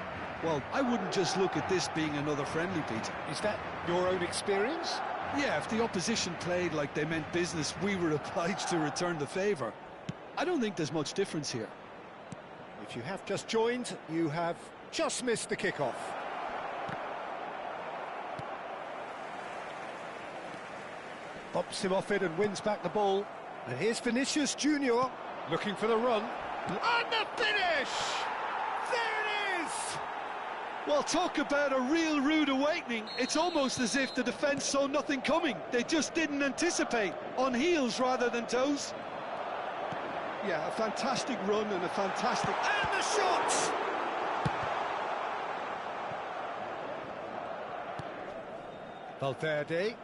Well, I wouldn't just look at this being another friendly, Peter. Is that your own experience? Yeah, if the opposition played like they meant business, we were obliged to return the favour. I don't think there's much difference here. If you have just joined, you have just missed the kickoff. Bops him off it and wins back the ball. And here's Vinicius Junior looking for the run. And the finish! There it is! Well, talk about a real rude awakening. It's almost as if the defence saw nothing coming. They just didn't anticipate, on heels rather than toes. Yeah, a fantastic run and a fantastic... And the shot! Valverde.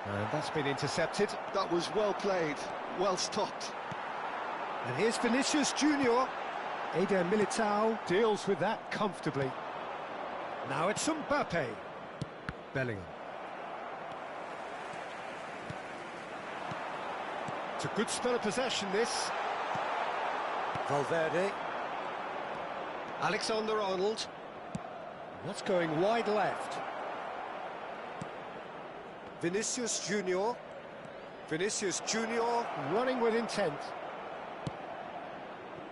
And that's been intercepted. That was well played, well stopped. And here's Vinicius Junior. Eder Militao deals with that comfortably. Now it's Mbappe. Bellingham. It's a good spell of possession, this. Valverde. Alexander-Arnold. That's going wide left. Vinicius Junior. Vinicius Junior running with intent.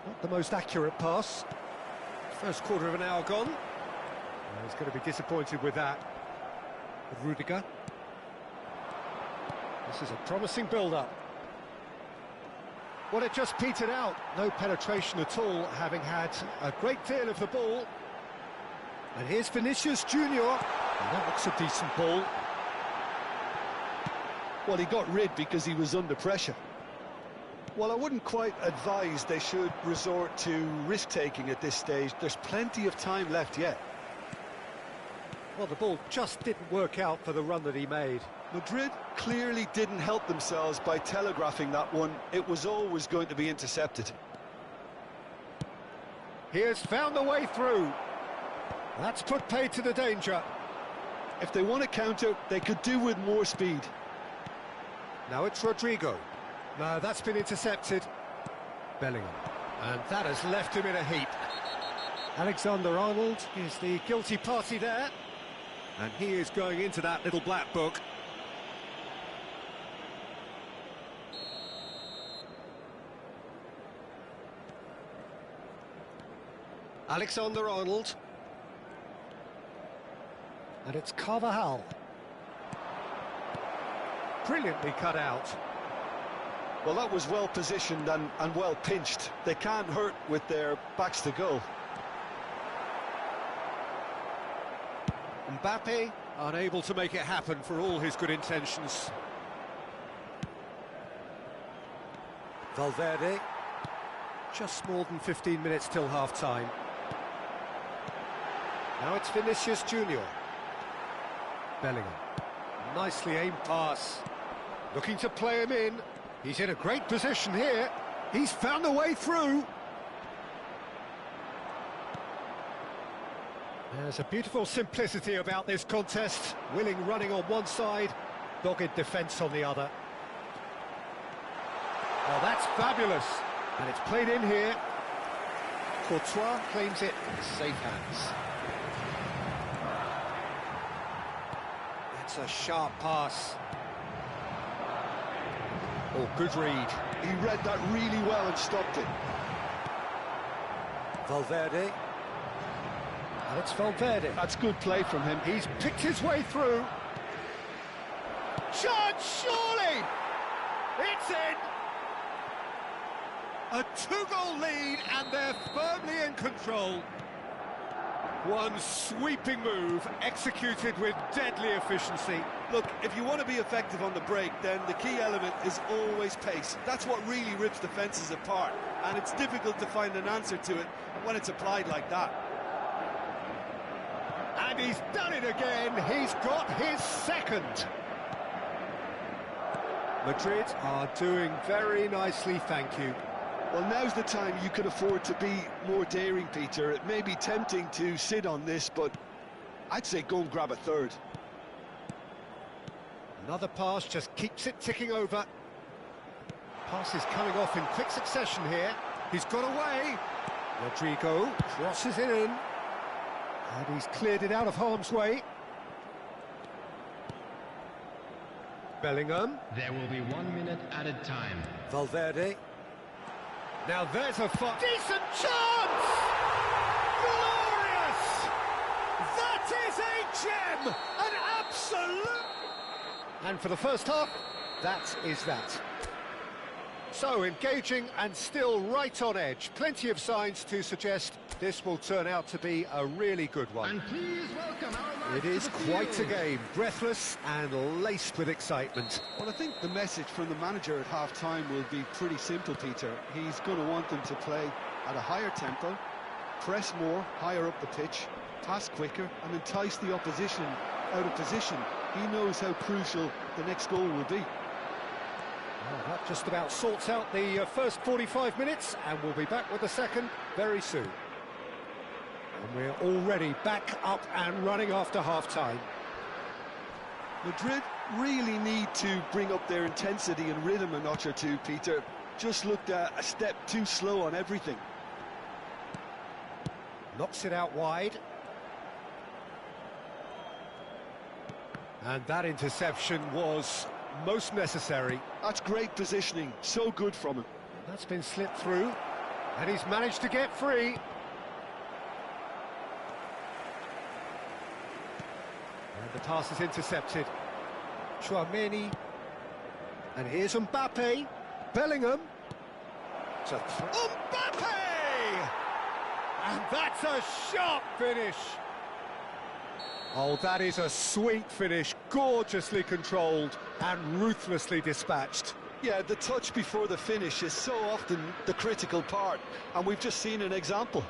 Not the most accurate pass. First quarter of an hour gone. He's going to be disappointed with that. With Rudiger. This is a promising build-up. Well, it just petered out. No penetration at all, having had a great deal of the ball. And here's Vinicius Junior. And that looks a decent ball. Well, he got rid because he was under pressure. Well, I wouldn't quite advise they should resort to risk-taking at this stage. There's plenty of time left yet. Well, the ball just didn't work out for the run that he made. Madrid clearly didn't help themselves by telegraphing that one. It was always going to be intercepted. He has found the way through. That's put paid to the danger. If they want to counter, they could do with more speed. Now it's Rodrigo. No, that's been intercepted. Bellingham. And that has left him in a heap. Alexander-Arnold is the guilty party there. And he is going into that little black book. Alexander-Arnold. And it's Carvajal. Brilliantly cut out. Well, that was well positioned and well pinched. They can't hurt with their backs to goal. Mbappe unable to make it happen for all his good intentions. Valverde. Just more than 15 minutes till half-time. Now it's Vinicius Junior. Bellingham. Nicely aimed pass. Looking to play him in. He's in a great position here. He's found a way through. There's a beautiful simplicity about this contest. Willing running on one side, dogged defence on the other. Oh, that's fabulous. And it's played in here. Courtois claims it in safe hands. That's a sharp pass. Oh, good read. He read that really well and stopped it. Valverde. And it's Valverde. That's good play from him. He's picked his way through. Shot, surely! It's in! A two-goal lead, and they're firmly in control. One sweeping move, executed with deadly efficiency. Look, if you want to be effective on the break, then the key element is always pace. That's what really rips defences apart, and it's difficult to find an answer to it when it's applied like that. And he's done it again. He's got his second. Madrid are doing very nicely, thank you. Well, now's the time you can afford to be more daring, Peter. It may be tempting to sit on this, but I'd say go and grab a third. Another pass just keeps it ticking over. Pass is coming off in quick succession here. He's got away. Rodrigo crosses it in. And he's cleared it out of harm's way. Bellingham. There will be 1 minute added time. Valverde. Now there's a decent chance! Glorious! That is a gem! An absolute... And for the first half, that is that. So, engaging and still right on edge. Plenty of signs to suggest this will turn out to be a really good one. And please welcome our It is quite a game, breathless and laced with excitement. Well, I think the message from the manager at half-time will be pretty simple, Peter. He's going to want them to play at a higher tempo, press more, higher up the pitch, pass quicker, and entice the opposition out of position. He knows how crucial the next goal will be. Well, that just about sorts out the first 45 minutes, and we'll be back with the second very soon. And we're already back up and running after half-time. Madrid really need to bring up their intensity and rhythm a notch or two, Peter. Just looked a step too slow on everything. Knocks it out wide. And that interception was most necessary. That's great positioning, so good from him. That's been slipped through, and he's managed to get free. And the pass is intercepted. Chouameni. And here's Mbappe. Bellingham. Mbappe! And that's a sharp finish. Oh, that is a sweet finish, gorgeously controlled and ruthlessly dispatched. Yeah, the touch before the finish is so often the critical part, and we've just seen an example.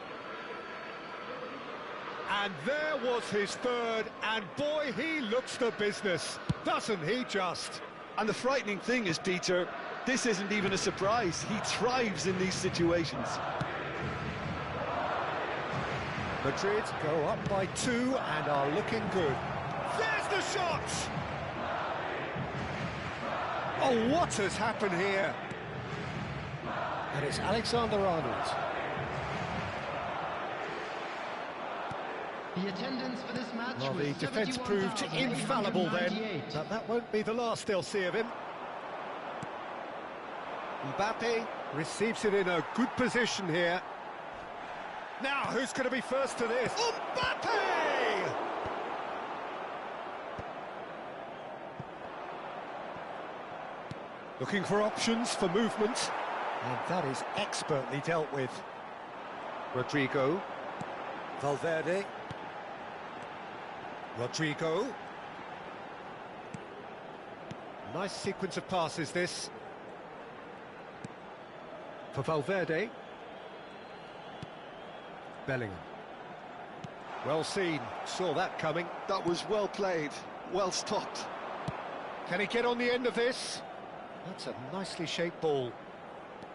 And there was his third, and boy, he looks the business, doesn't he just? And the frightening thing is, Peter, this isn't even a surprise. He thrives in these situations. Madrid go up by 2 and are looking good. There's the shot! Oh, what has happened here? And it's Alexander-Arnold. The attendance for this match Well, was the defence proved infallible then, but that won't be the last they'll see of him. Mbappe receives it in a good position here. Now, who's going to be first to this? Mbappe! Looking for options for movement. And that is expertly dealt with. Rodrigo. Valverde. Rodrigo. Nice sequence of passes, this. For Valverde. Bellingham. Well seen, saw that coming. That was well played, well stopped. Can he get on the end of this? That's a nicely shaped ball.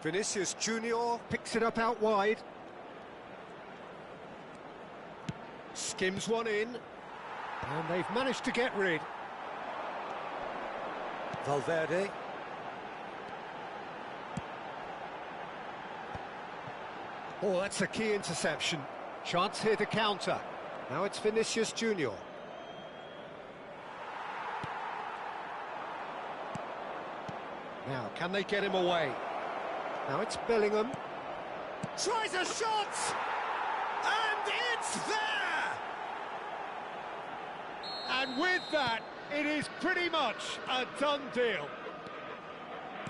Vinicius Junior picks it up out wide. Skims one in. And they've managed to get rid. Valverde. Oh, that's a key interception. Chance here to counter. Now it's Vinicius Junior. Now, can they get him away? Now it's Bellingham. Tries a shot! And it's there! And with that, it is pretty much a done deal.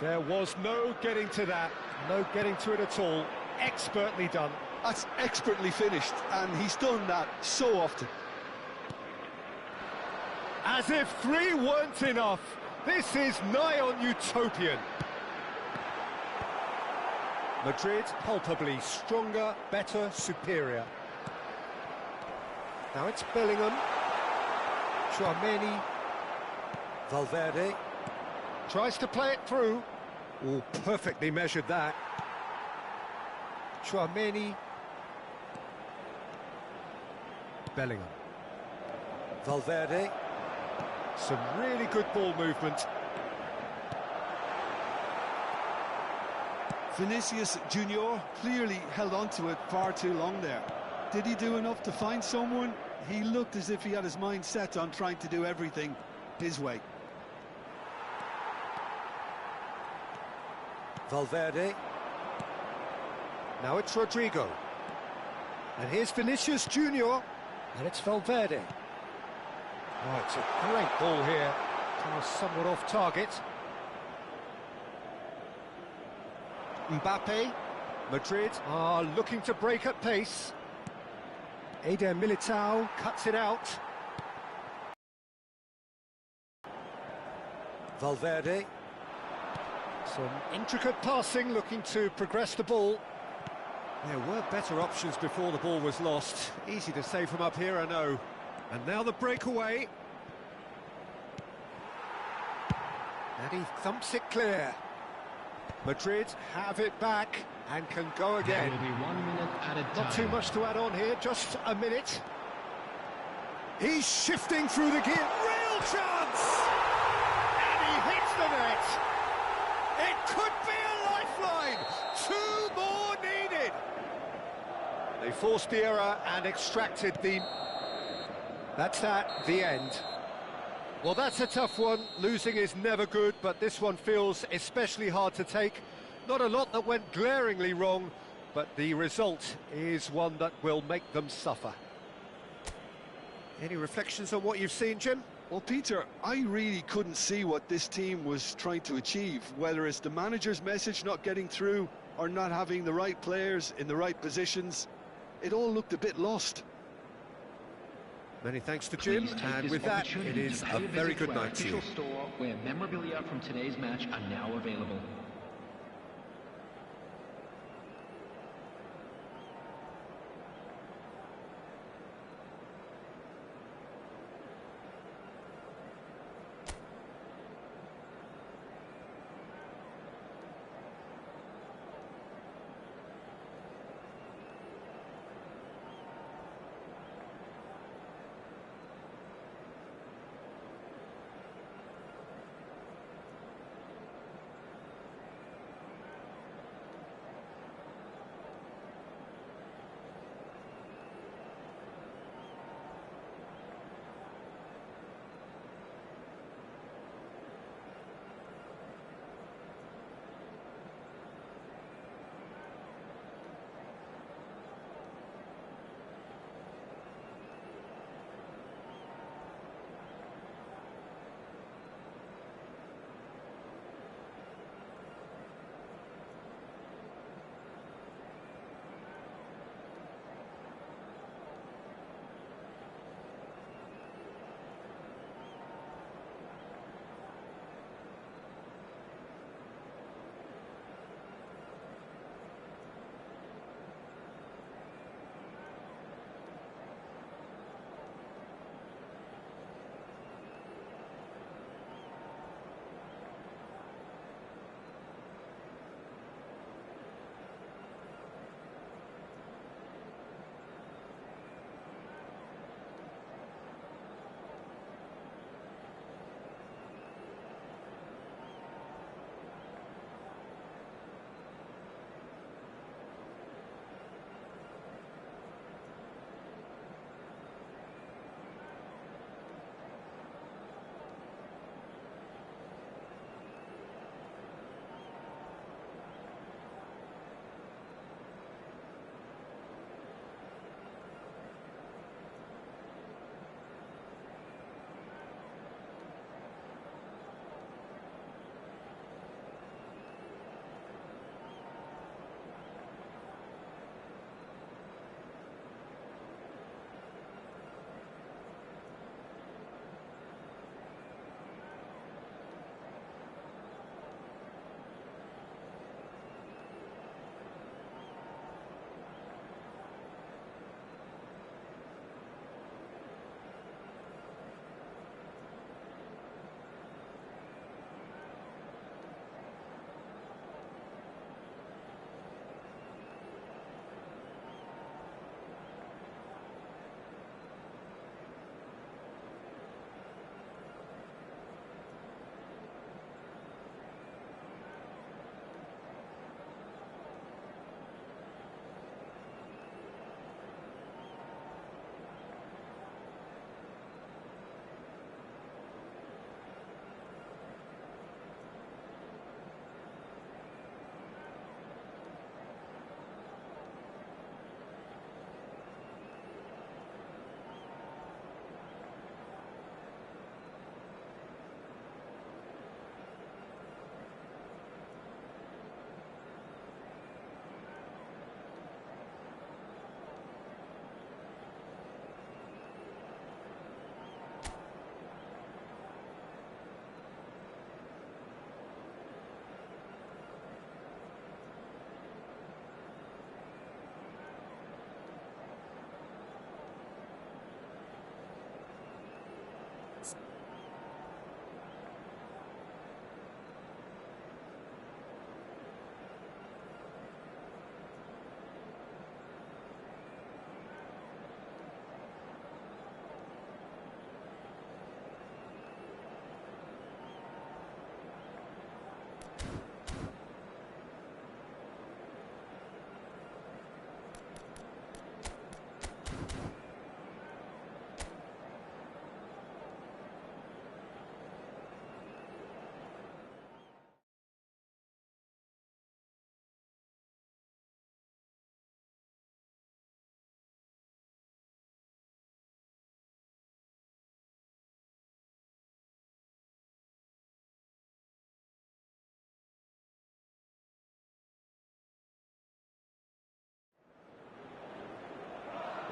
There was no getting to that, no getting to it at all. Expertly done. That's expertly finished, and he's done that so often. As if 3 weren't enough, this is nigh on utopian. Madrid palpably stronger, better, superior. Now it's Bellingham. Chouameni. Valverde. Tries to play it through. Oh, perfectly measured that. Chouameni. Bellingham. Valverde. Some really good ball movement. Vinicius Junior clearly held on to it far too long there. Did he do enough to find someone? He looked as if he had his mind set on trying to do everything his way. Valverde. Now it's Rodrigo. And here's Vinicius Junior. And it's Valverde. Oh, it's a great ball here. Somewhat off target. Mbappe. Madrid are looking to break at pace. Eder Militao cuts it out. Valverde. Some intricate passing, looking to progress the ball. There were better options before the ball was lost. Easy to say from up here, I know. And now the breakaway. And he thumps it clear. Madrid have it back and can go again. There will be 1 minute at a time. Not too much to add on here, just a minute. He's shifting through the gear. Real chance! And he hits the net. It could be a lifeline. 2 more needed. They forced the error and extracted the... That's that, the end. Well, that's a tough one. Losing is never good, but this one feels especially hard to take. Not a lot that went glaringly wrong, but the result is one that will make them suffer. Any reflections on what you've seen, Jim? Well, Peter, I really couldn't see what this team was trying to achieve, whether it's the manager's message not getting through or not having the right players in the right positions. It all looked a bit lost. Many thanks to Jim, and with that, it is a very good night to you. Store where memorabilia from today's match are now available.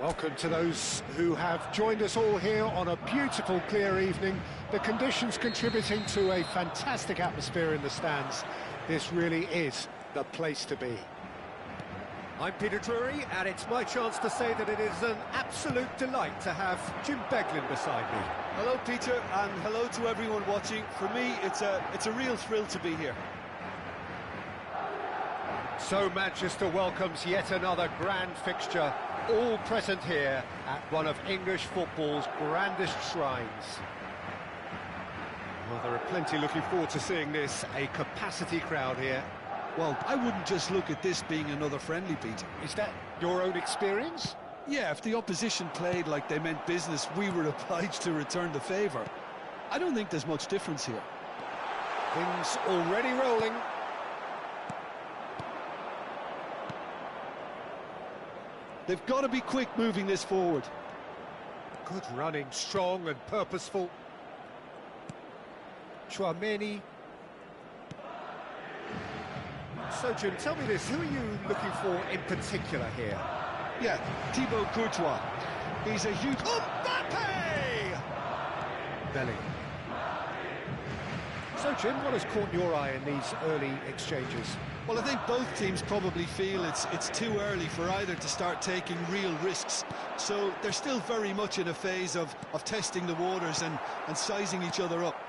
Welcome to those who have joined us all here on a beautiful, clear evening. The conditions contributing to a fantastic atmosphere in the stands. This really is the place to be. I'm Peter Drury, and it's my chance to say that it is an absolute delight to have Jim Beglin beside me. Hello, Peter, and hello to everyone watching. For me, it's a real thrill to be here. So Manchester welcomes yet another grand fixture, all present here at one of English football's grandest shrines. Well, there are plenty looking forward to seeing this, a capacity crowd here. Well, I wouldn't just look at this being another friendly, Peter. Is that your own experience? Yeah, if the opposition played like they meant business, we were obliged to return the favour. I don't think there's much difference here. Things already rolling. They've got to be quick moving this forward. Good running, strong and purposeful. Chouameni. So, Jim, tell me this, who are you looking for in particular here? Yeah, Thibaut Courtois. He's a huge... Mbappe! Bellingham. So, Jim, what has caught your eye in these early exchanges? Well, I think both teams probably feel it's too early for either to start taking real risks. So they're still very much in a phase of testing the waters and sizing each other up.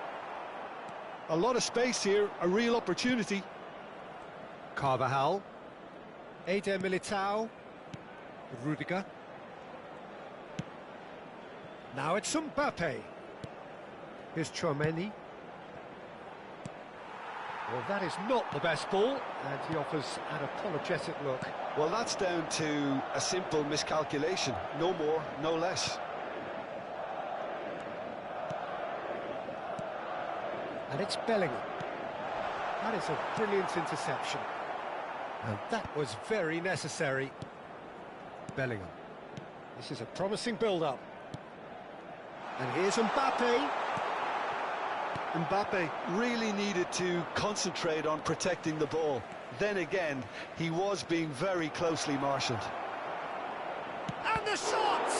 A lot of space here, a real opportunity. Carvajal. Eder Militao. Rudiger. Now it's Mbappe. Here's Chouameni. Well, that is not the best ball, and he offers an apologetic look. Well, that's down to a simple miscalculation. No more, no less. And it's Bellingham. That is a brilliant interception. And that was very necessary. Bellingham. This is a promising build-up. And here's Mbappe. Mbappe really needed to concentrate on protecting the ball. Then again, he was being very closely marshalled. And the shot!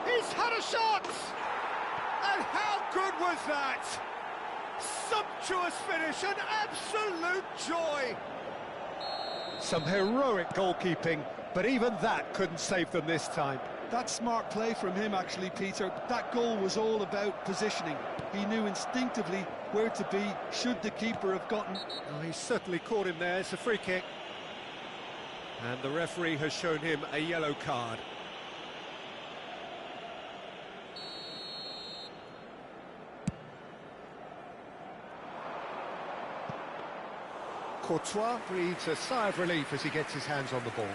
He's had a shot! And how good was that? Sumptuous finish, an absolute joy! Some heroic goalkeeping, but even that couldn't save them this time. That's smart play from him, actually, Peter. That goal was all about positioning. He knew instinctively where to be, should the keeper have gotten... Oh, he certainly caught him there. It's a free kick. And the referee has shown him a yellow card. Courtois breathes a sigh of relief as he gets his hands on the ball.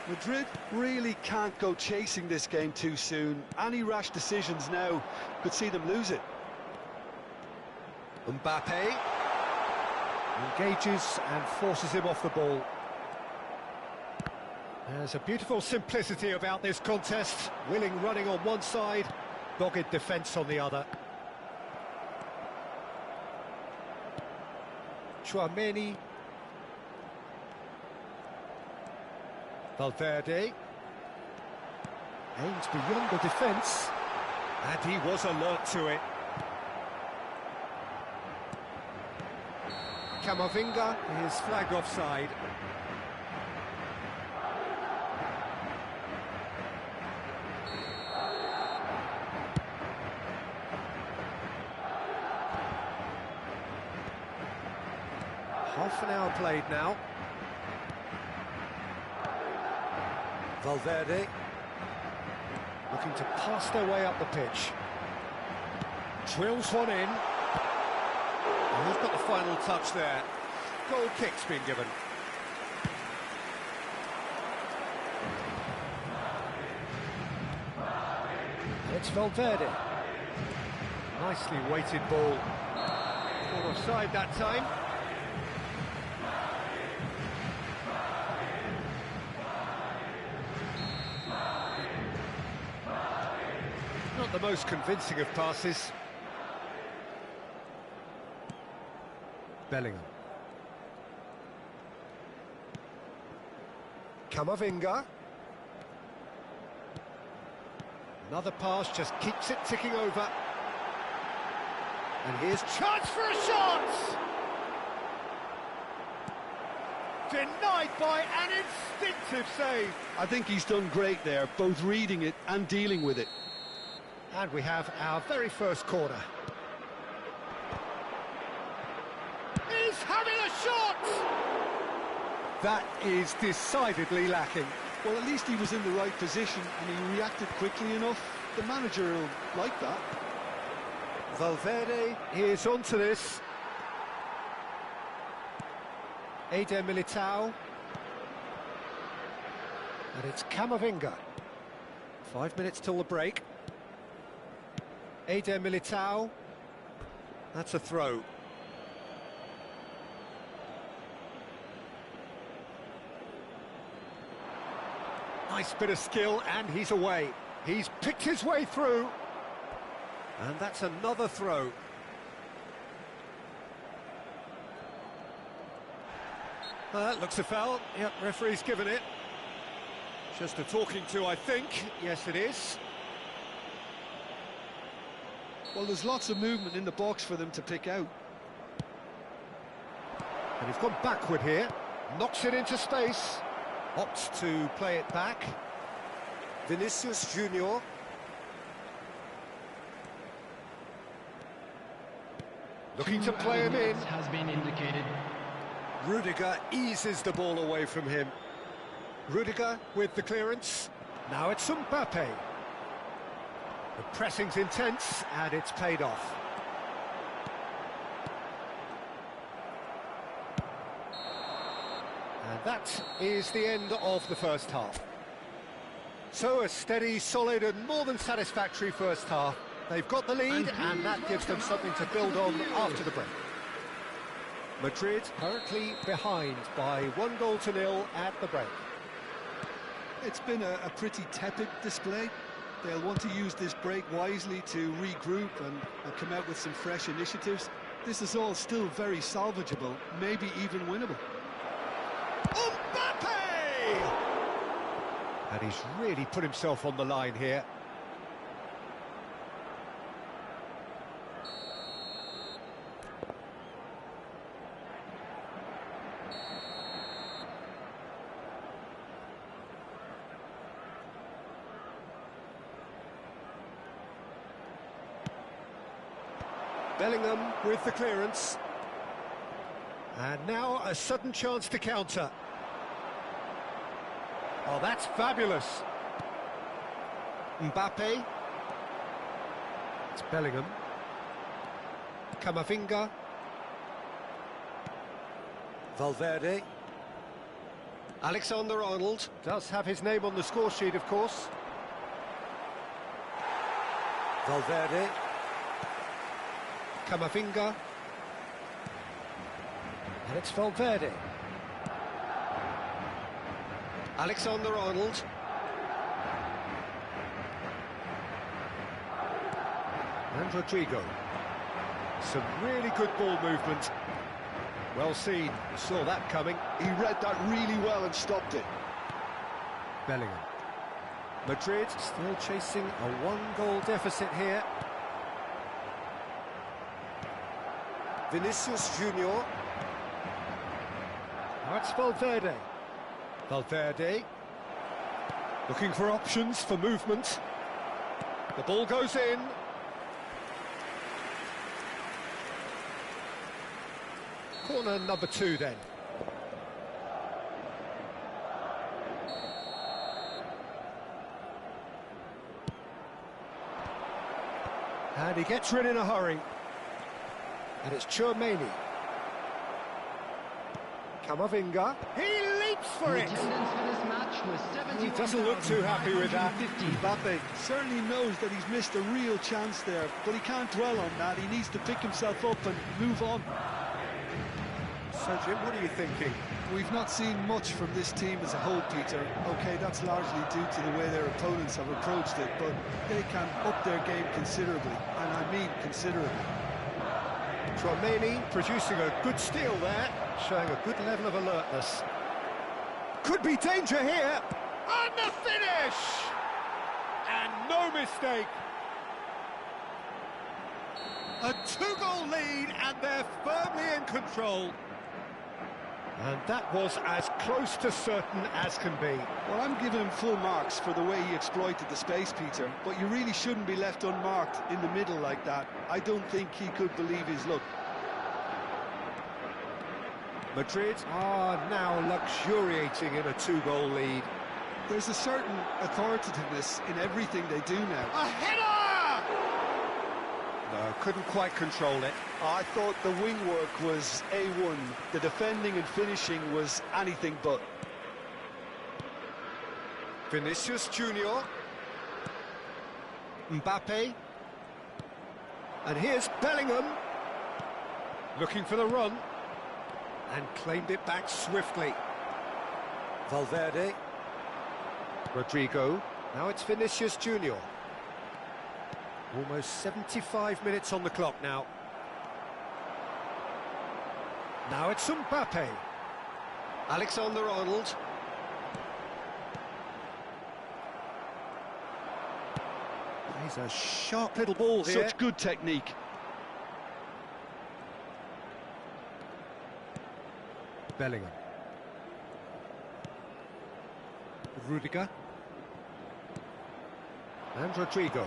Madrid really can't go chasing this game too soon. Any rash decisions now could see them lose it. Mbappe engages and forces him off the ball. There's a beautiful simplicity about this contest. Willing running on one side, dogged defence on the other. Chouameni. Valverde. Aims beyond the defence. And he was alert to it. Camavinga is flagged offside. Half an hour played now. Valverde looking to pass their way up the pitch. Drills one in. And he's got the final touch there. Goal kick's been given. It's Valverde. Nicely weighted ball. Caught offside that time. Not the most convincing of passes. Bellingham. Camavinga. Another pass just keeps it ticking over. And here's chance for a shot! Denied by an instinctive save. I think he's done great there, both reading it and dealing with it. And we have our very first corner. He's having a shot! That is decidedly lacking. Well, at least he was in the right position and he reacted quickly enough. The manager will like that. Valverde is onto this. Eder Militao. And it's Camavinga. 5 minutes till the break. Eder Militao. That's a throw. Nice bit of skill, and he's away. He's picked his way through. And that's another throw. That looks a foul. Yep, referee's given it. Just a talking to, I think. Yes, it is. Well, there's lots of movement in the box for them to pick out. And he's gone backward here. Knocks it into space. Opts to play it back. Vinicius Junior. Looking to play him in. Has been indicated. Rudiger eases the ball away from him. Rudiger with the clearance. Now it's Mbappe. The pressing's intense, and it's paid off. And that is the end of the first half. So a steady, solid and more than satisfactory first half. They've got the lead, and that gives them something to build on after the break. Madrid currently behind by 1-0 at the break. It's been a pretty tepid display. They'll want to use this break wisely to regroup and come out with some fresh initiatives. This is all still very salvageable, maybe even winnable. Mbappe! And he's really put himself on the line here. Bellingham with the clearance. And now a sudden chance to counter. Oh, that's fabulous. Mbappe. It's Bellingham. Camavinga. Valverde. Alexander-Arnold does have his name on the score sheet, of course. Valverde. Camavinga. And it's Valverde. Alexander-Arnold. And Rodrigo. Some really good ball movement. Well seen, saw that coming. He read that really well and stopped it. Bellingham. Madrid still chasing a 1-goal deficit here. Vinicius Junior. Now it's Valverde. Valverde. Looking for options for movement. The ball goes in. Corner number 2 then. And he gets rid in a hurry. And it's Tchouaméni. Camavinga. He leaps for it. Attendance for this match was He doesn't look too happy with that. Mbappe certainly knows that he's missed a real chance there, but he can't dwell on that. He needs to pick himself up and move on. So, Jim, what are you thinking? We've not seen much from this team as a whole, Peter. OK, that's largely due to the way their opponents have approached it, but they can up their game considerably, and I mean considerably. Tchouaméni producing a good steal there, showing a good level of alertness. Could be danger here. And the finish! And no mistake. A two-goal lead, and they're firmly in control. And that was as close to certain as can be. Well, I'm giving him full marks for the way he exploited the space, Peter, but you really shouldn't be left unmarked in the middle like that. I don't think he could believe his luck. Madrid are now luxuriating in a two-goal lead. There's a certain authoritativeness in everything they do now. A header! No, couldn't quite control it. I thought the wing work was A1. The defending and finishing was anything but. Vinicius Junior. Mbappe. And here's Bellingham. Looking for the run. And claimed it back swiftly. Valverde. Rodrigo. Now it's Vinicius Junior. Almost 75 minutes on the clock now. Now it's Mbappe. Alexander-Arnold. Plays a sharp little ball here. Such good technique. Bellingham. Rudiger. And Rodrigo.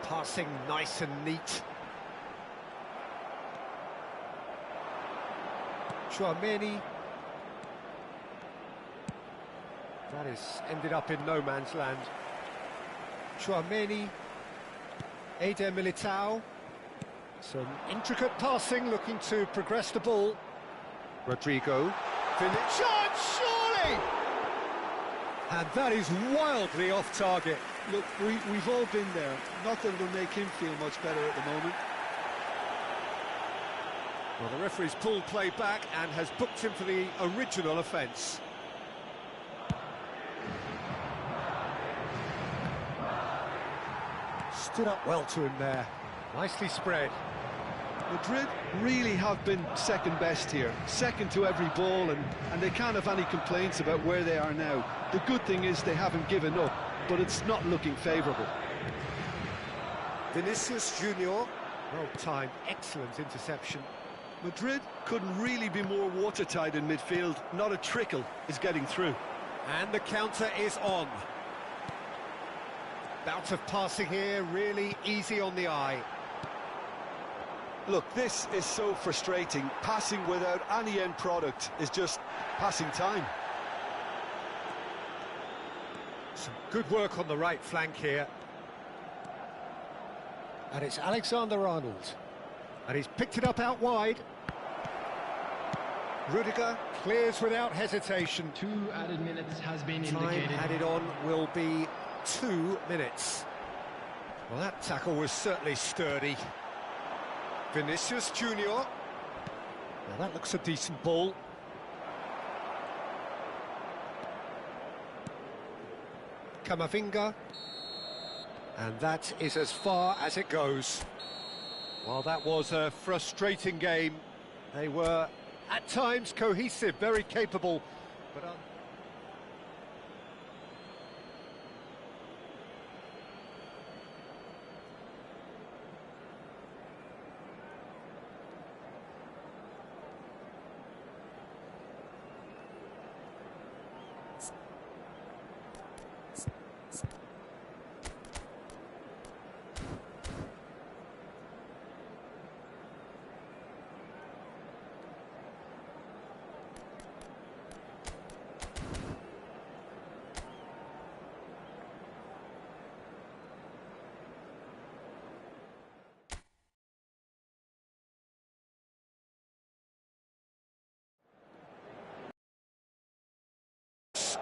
Passing nice and neat. Tchouaméni. That is ended up in no man's land. Tchouaméni. Eder Militao. Some intricate passing, looking to progress the ball. Rodrigo. Shot, surely! And that is wildly off target. Look, we've all been there. Nothing will make him feel much better at the moment. Well, the referee's pulled play back and has booked him for the original offence. Stood up well to him there. Nicely spread. Madrid really have been second best here, second to every ball, and they can't have any complaints about where they are now. The good thing is they haven't given up, but it's not looking favourable. Vinicius Junior, well timed, excellent interception. Madrid couldn't really be more watertight in midfield. Not a trickle is getting through. And the counter is on. Bout of passing here, really easy on the eye. Look, this is so frustrating. Passing without any end product is just passing time. Some good work on the right flank here. And it's Alexander-Arnold. And he's picked it up out wide. Rudiger clears without hesitation. 2 added minutes has been Time indicated. added on will be 2 minutes. Well, that tackle was certainly sturdy. Vinicius Junior. Now that looks a decent ball. Camavinga. And that is as far as it goes. Well, that was a frustrating game. They were, at times, cohesive, very capable, but...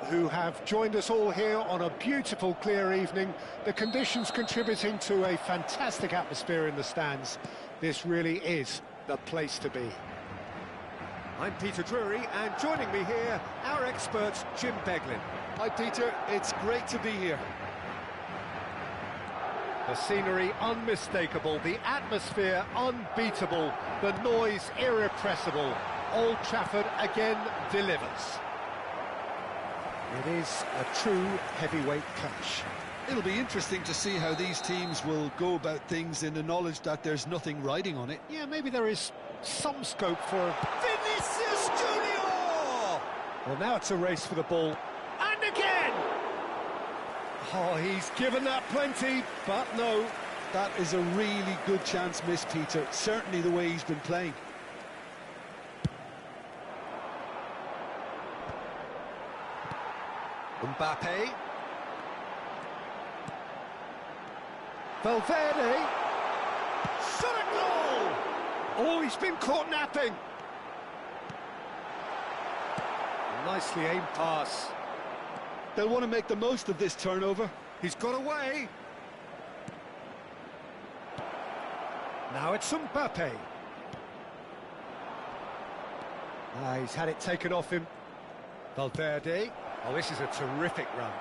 who have joined us all here on a beautiful, clear evening. The conditions contributing to a fantastic atmosphere in the stands. This really is the place to be. I'm Peter Drury, and joining me here, our expert, Jim Beglin. Hi, Peter. It's great to be here. The scenery unmistakable, the atmosphere unbeatable, the noise irrepressible. Old Trafford again delivers. It is a true heavyweight clash. It'll be interesting to see how these teams will go about things in the knowledge that there's nothing riding on it. Yeah, maybe there is some scope for... Vinicius Junior! Well, now it's a race for the ball. And again! Oh, he's given that plenty, but no. That is a really good chance missed, Peter. Certainly the way he's been playing. Mbappe. Valverde. Shot a goal! Oh, he's been caught napping. Nicely aimed pass. They'll want to make the most of this turnover. He's got away. Now it's Mbappe. He's had it taken off him. Valverde. Oh, this is a terrific run.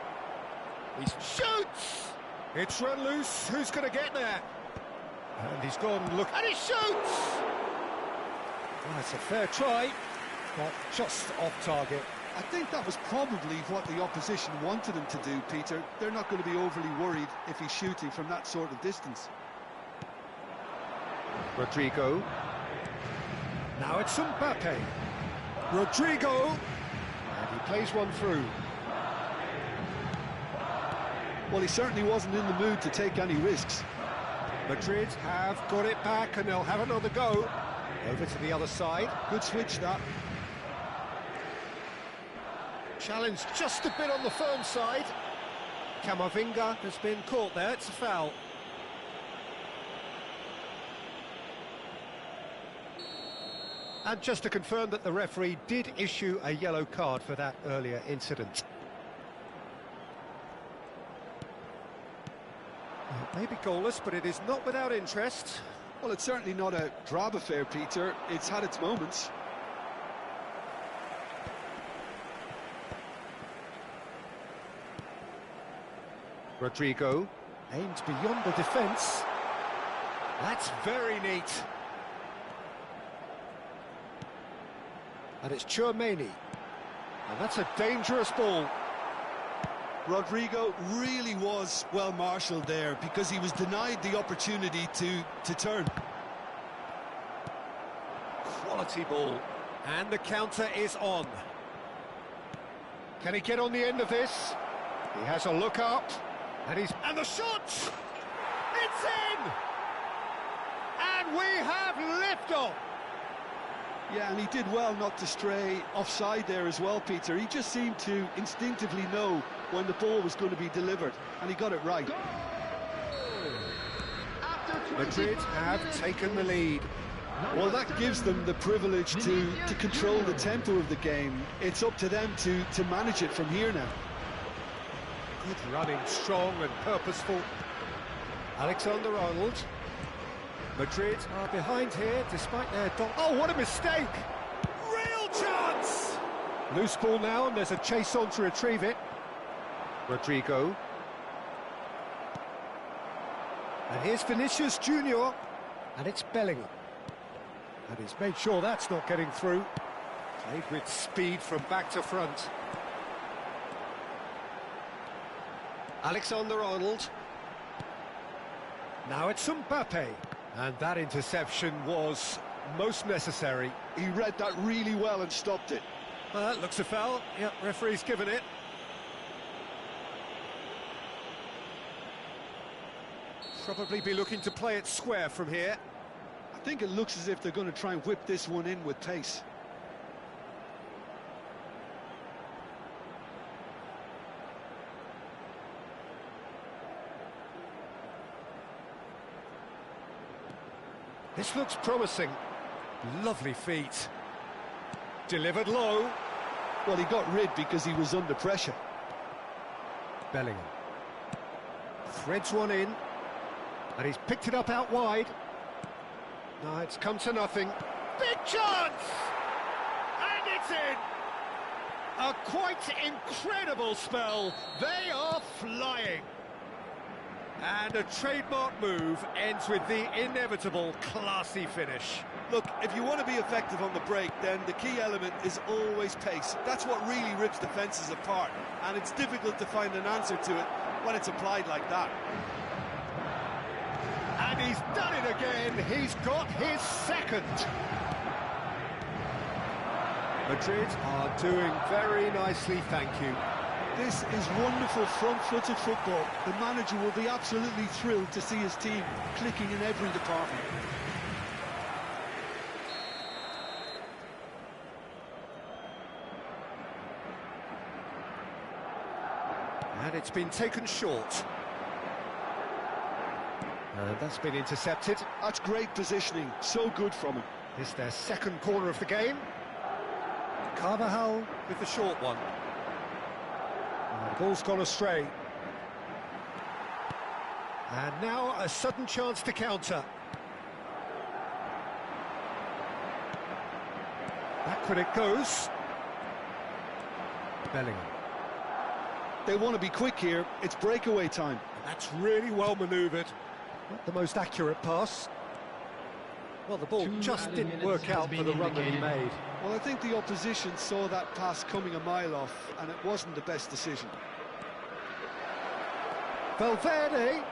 He shoots! It's run loose. Who's going to get there? And he's gone, look, and he shoots! Well, it's a fair try, but just off target. I think that was probably what the opposition wanted him to do, Peter. They're not going to be overly worried if he's shooting from that sort of distance. Rodrigo. Now it's Mbappe. Rodrigo. And he plays one through. Well, he certainly wasn't in the mood to take any risks. Madrid have got it back and they'll have another go. Over to the other side. Good switch, that. Challenge just a bit on the firm side. Camavinga has been caught there. It's a foul. And just to confirm that the referee did issue a yellow card for that earlier incident. It may be goalless, but it is not without interest. Well, it's certainly not a drab affair, Peter. It's had its moments. Rodrigo aimed beyond the defence. That's very neat. And it's Tchouaméni. And that's a dangerous ball. Rodrigo really was well marshalled there because he was denied the opportunity to turn. Quality ball. And the counter is on. Can he get on the end of this? He has a look up. And the shot! It's in! And we have liftoff! Yeah, and he did well not to stray offside there as well, Peter. He just seemed to instinctively know when the ball was going to be delivered, and he got it right. Madrid have taken the lead. Well, that gives them the privilege to control the tempo of the game. It's up to them to manage it from here now. Good running, strong and purposeful. Alexander-Arnold. Madrid are behind here despite their... Oh, what a mistake! Real chance! Loose ball now, and there's a chase on to retrieve it. Rodrigo. And here's Vinicius Junior. And it's Bellingham. And he's made sure that's not getting through. Played with speed from back to front. Alexander-Arnold. Now it's Mbappe. And that interception was most necessary. He read that really well and stopped it. Looks a foul. Yeah, referee's given it. Probably be looking to play it square from here. I think it looks as if they're going to try and whip this one in with pace. This looks promising. Lovely feet. Delivered low. Well, he got rid because he was under pressure. Bellingham. Threads one in. And he's picked it up out wide. No, it's come to nothing. Big chance! And it's in! A quite incredible spell. They are flying. And a trademark move ends with the inevitable classy finish. Look, if you want to be effective on the break, then the key element is always pace. That's what really rips defences apart, and it's difficult to find an answer to it when it's applied like that. And he's done it again. He's got his second. Madrid are doing very nicely, thank you. This is wonderful front-footed football. The manager will be absolutely thrilled to see his team clicking in every department. And it's been taken short. And that's been intercepted. That's great positioning, so good from him. It's their second corner of the game. Carvajal with the short one. And the ball's gone astray. And now a sudden chance to counter. Backward it goes. Bellingham. They want to be quick here. It's breakaway time. And that's really well manoeuvred. Not the most accurate pass. Well, the ball just didn't work out for the run that he made. Well, I think the opposition saw that pass coming a mile off, and it wasn't the best decision. Valverde.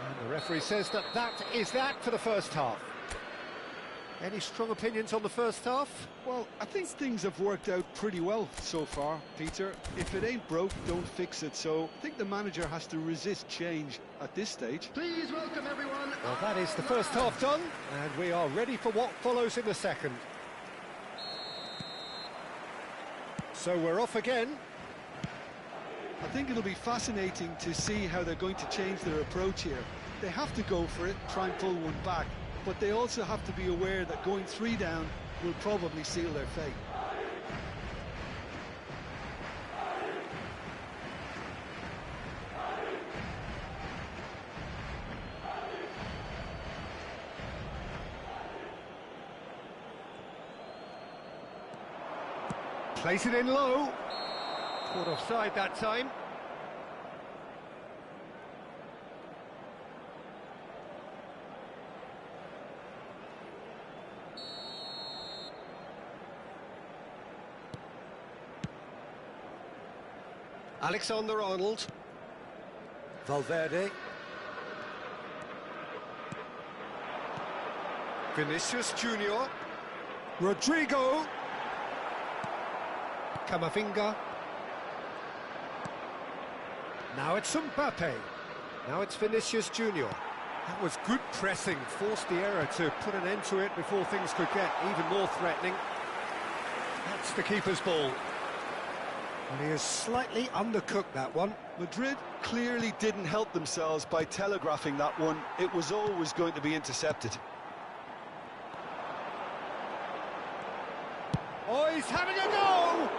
And the referee says that is that for the first half. Any strong opinions on the first half? Well, I think things have worked out pretty well so far, Peter. If it ain't broke, don't fix it. So I think the manager has to resist change at this stage. Please welcome everyone. Well, that is the first half done, and we are ready for what follows in the second. So we're off again. I think it'll be fascinating to see how they're going to change their approach here. They have to go for it, try and pull one back, but they also have to be aware that going 3 down will probably seal their fate. Plays it in low. Caught offside that time. Alexander-Arnold. Valverde. Vinicius Junior. Rodrigo. Camavinga. Now it's Mbappe. Now it's Vinicius Junior. That was good pressing, forced the error to put an end to it before things could get even more threatening. That's the keeper's ball. And he has slightly undercooked that one. Madrid clearly didn't help themselves by telegraphing that one. It was always going to be intercepted. Oh, he's having a go!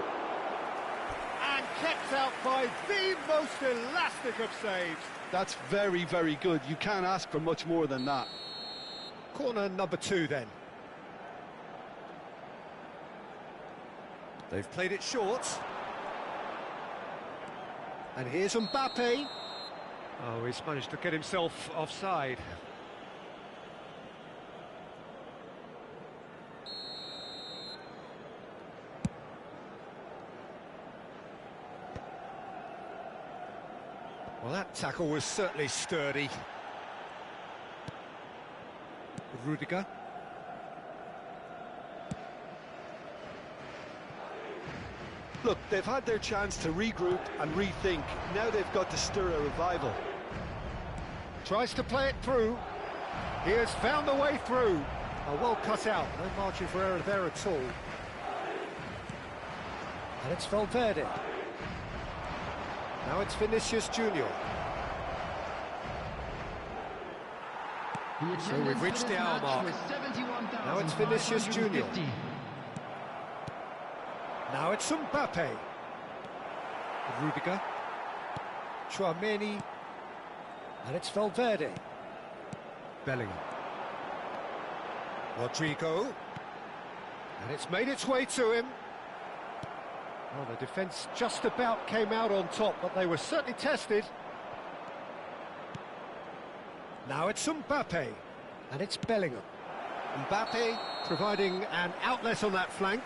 And kept out by the most elastic of saves. That's very, very good. You can't ask for much more than that. Corner number 2 then. They've played it short. And here's Mbappe. Oh, he's managed to get himself offside. Well, that tackle was certainly sturdy. Rudiger. Look, they've had their chance to regroup and rethink. Now they've got to stir a revival. Tries to play it through. He has found the way through. Oh, well cut out. No margin for error there at all. And it's Valverde. Now it's Vinicius Junior. So we've reached the hour mark. Now it's Vinicius Junior. Now it's Mbappe. Rudiger. Tchouameni. And it's Valverde. Bellingham. Rodrigo. And it's made its way to him. Well, the defence just about came out on top, but they were certainly tested. Now it's Mbappe, and it's Bellingham. Mbappe providing an outlet on that flank.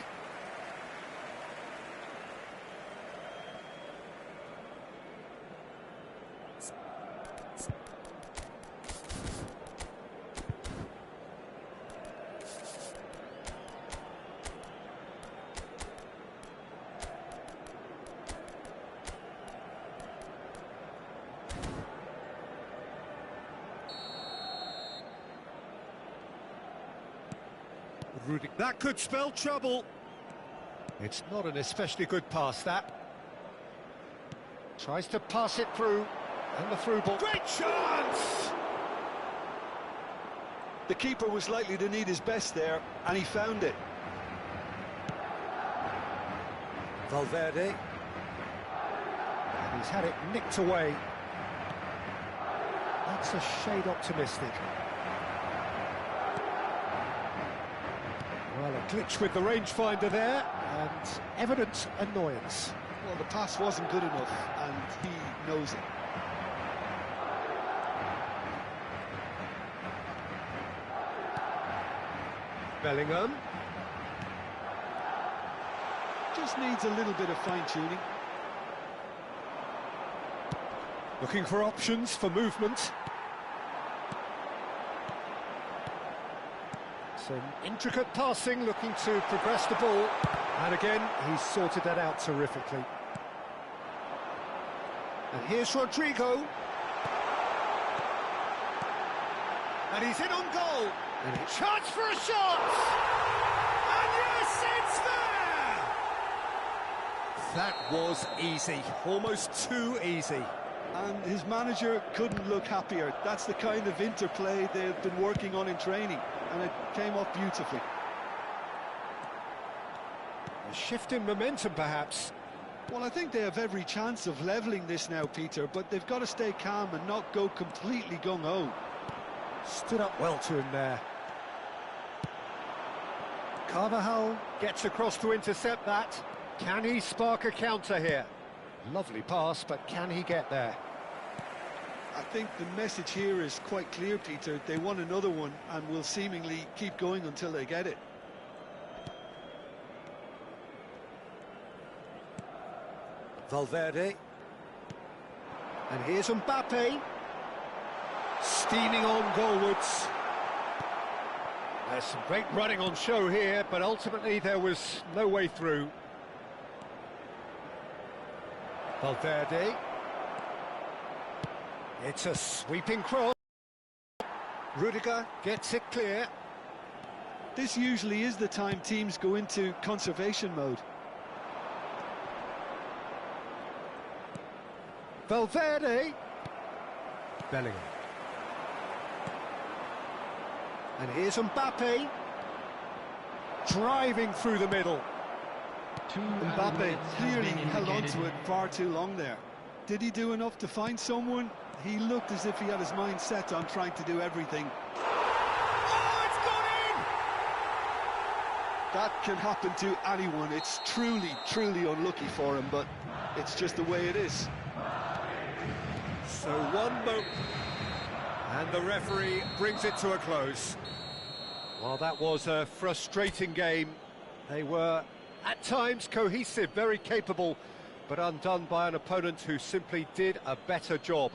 That could spell trouble. It's not an especially good pass, that. Tries to pass it through, and the through ball. Great chance! The keeper was likely to need his best there, and he found it. Valverde. And he's had it nicked away. That's a shade optimistic. Well, a glitch with the rangefinder there, and evident annoyance. Well, the pass wasn't good enough, and he knows it. Bellingham. Just needs a little bit of fine-tuning. Looking for options for movement. Some intricate passing, looking to progress the ball. And again, he's sorted that out terrifically. And here's Rodrigo. And he's in on goal. And Chance for a shot! And yes, it's there! that was easy, almost too easy. And his manager couldn't look happier. That's the kind of interplay they've been working on in training, and it came off beautifully. A shift in momentum, perhaps. Well, I think they have every chance of levelling this now, Peter, but they've got to stay calm and not go completely gung-ho. Stood up well to him there. Carvajal gets across to intercept that. Can he spark a counter here? Lovely pass, but can he get there? I think the message here is quite clear, Peter. They want another one and will seemingly keep going until they get it. Valverde. And here's Mbappe. Steaming on goalwards. There's some great running on show here, but ultimately there was no way through. Valverde. It's a sweeping cross. Rudiger gets it clear. This usually is the time teams go into conservation mode. Valverde. Bellingham. And here's Mbappe. Driving through the middle. Mbappe clearly held on to it far too long there. Did he do enough to find someone? He looked as if he had his mind set on trying to do everything. Oh, it's gone in! That can happen to anyone. It's truly, truly unlucky for him, but it's just the way it is. So one moment, and the referee brings it to a close. Well, that was a frustrating game. They were, at times, cohesive, very capable, but undone by an opponent who simply did a better job.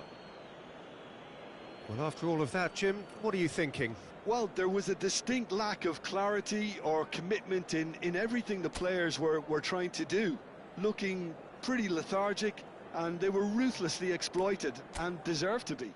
Well, after all of that, Jim, what are you thinking? Well, there was a distinct lack of clarity or commitment in everything the players were trying to do. Looking pretty lethargic, and they were ruthlessly exploited and deserved to be.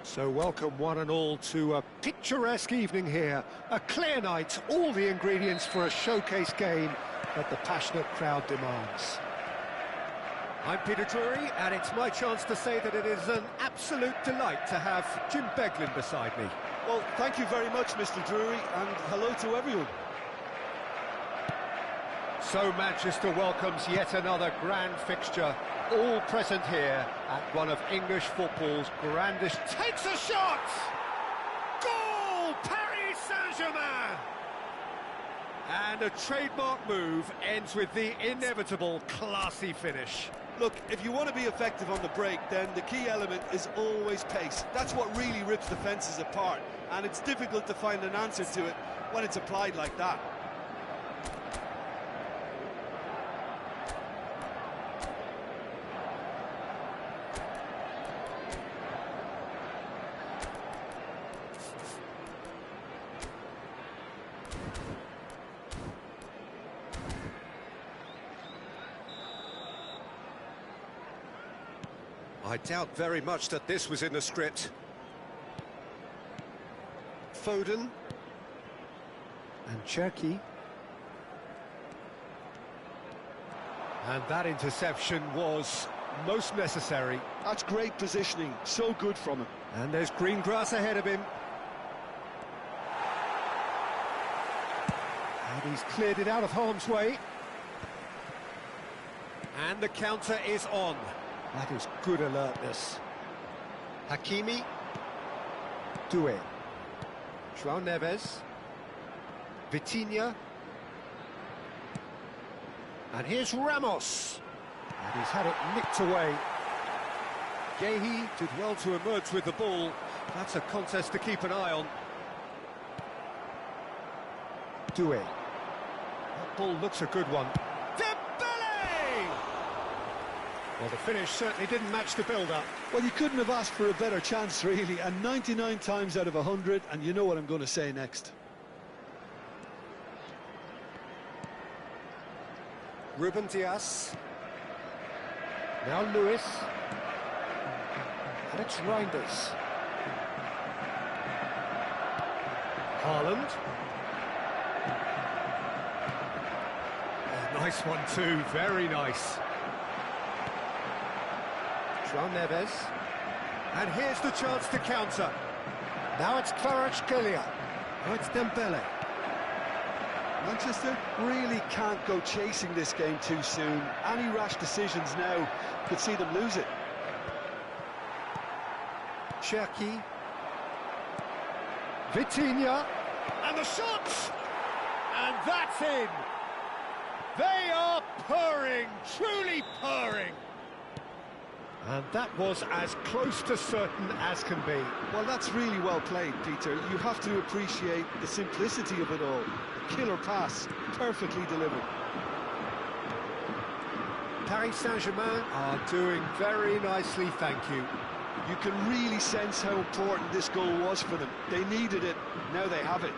So welcome one and all to a picturesque evening here. A clear night, all the ingredients for a showcase game that the passionate crowd demands. I'm Peter Drury, and it's my chance to say that it is an absolute delight to have Jim Beglin beside me. Well, thank you very much, Mr. Drury, and hello to everyone. So Manchester welcomes yet another grand fixture, all present here at one of English football's grandest... Takes a shot! Goal! Paris Saint-Germain! And a trademark move ends with the inevitable classy finish. Look, if you want to be effective on the break, then the key element is always pace. That's what really rips defences apart, and it's difficult to find an answer to it when it's applied like that. I doubt very much that this was in the script. Foden. And Cherki. And that interception was most necessary. That's great positioning, so good from him. And there's green grass ahead of him. And he's cleared it out of harm's way. And the counter is on. That is good alertness. Hakimi. Doué. João Neves. Vitinha. And here's Ramos. And he's had it nicked away. Gehi did well to emerge with the ball. That's a contest to keep an eye on. Doué. That ball looks a good one. Well, the finish certainly didn't match the build-up. Well, you couldn't have asked for a better chance, really, and 99 times out of 100, and you know what I'm going to say next. Ruben Dias. Now Lewis. And it's Reinders. Haaland. Oh, nice one too, very nice. João Neves, and here's the chance to counter. Now it's Kvaratskhelia. Now it's Dembele. Manchester really can't go chasing this game too soon. Any rash decisions now could see them lose it. Cherki. Vitinha. And the shot! And that's in! They are purring, truly purring. And that was as close to certain as can be. Well, that's really well played, Peter. You have to appreciate the simplicity of it all. A killer pass, perfectly delivered. Paris Saint-Germain are doing very nicely, thank you. You can really sense how important this goal was for them. They needed it, now they have it.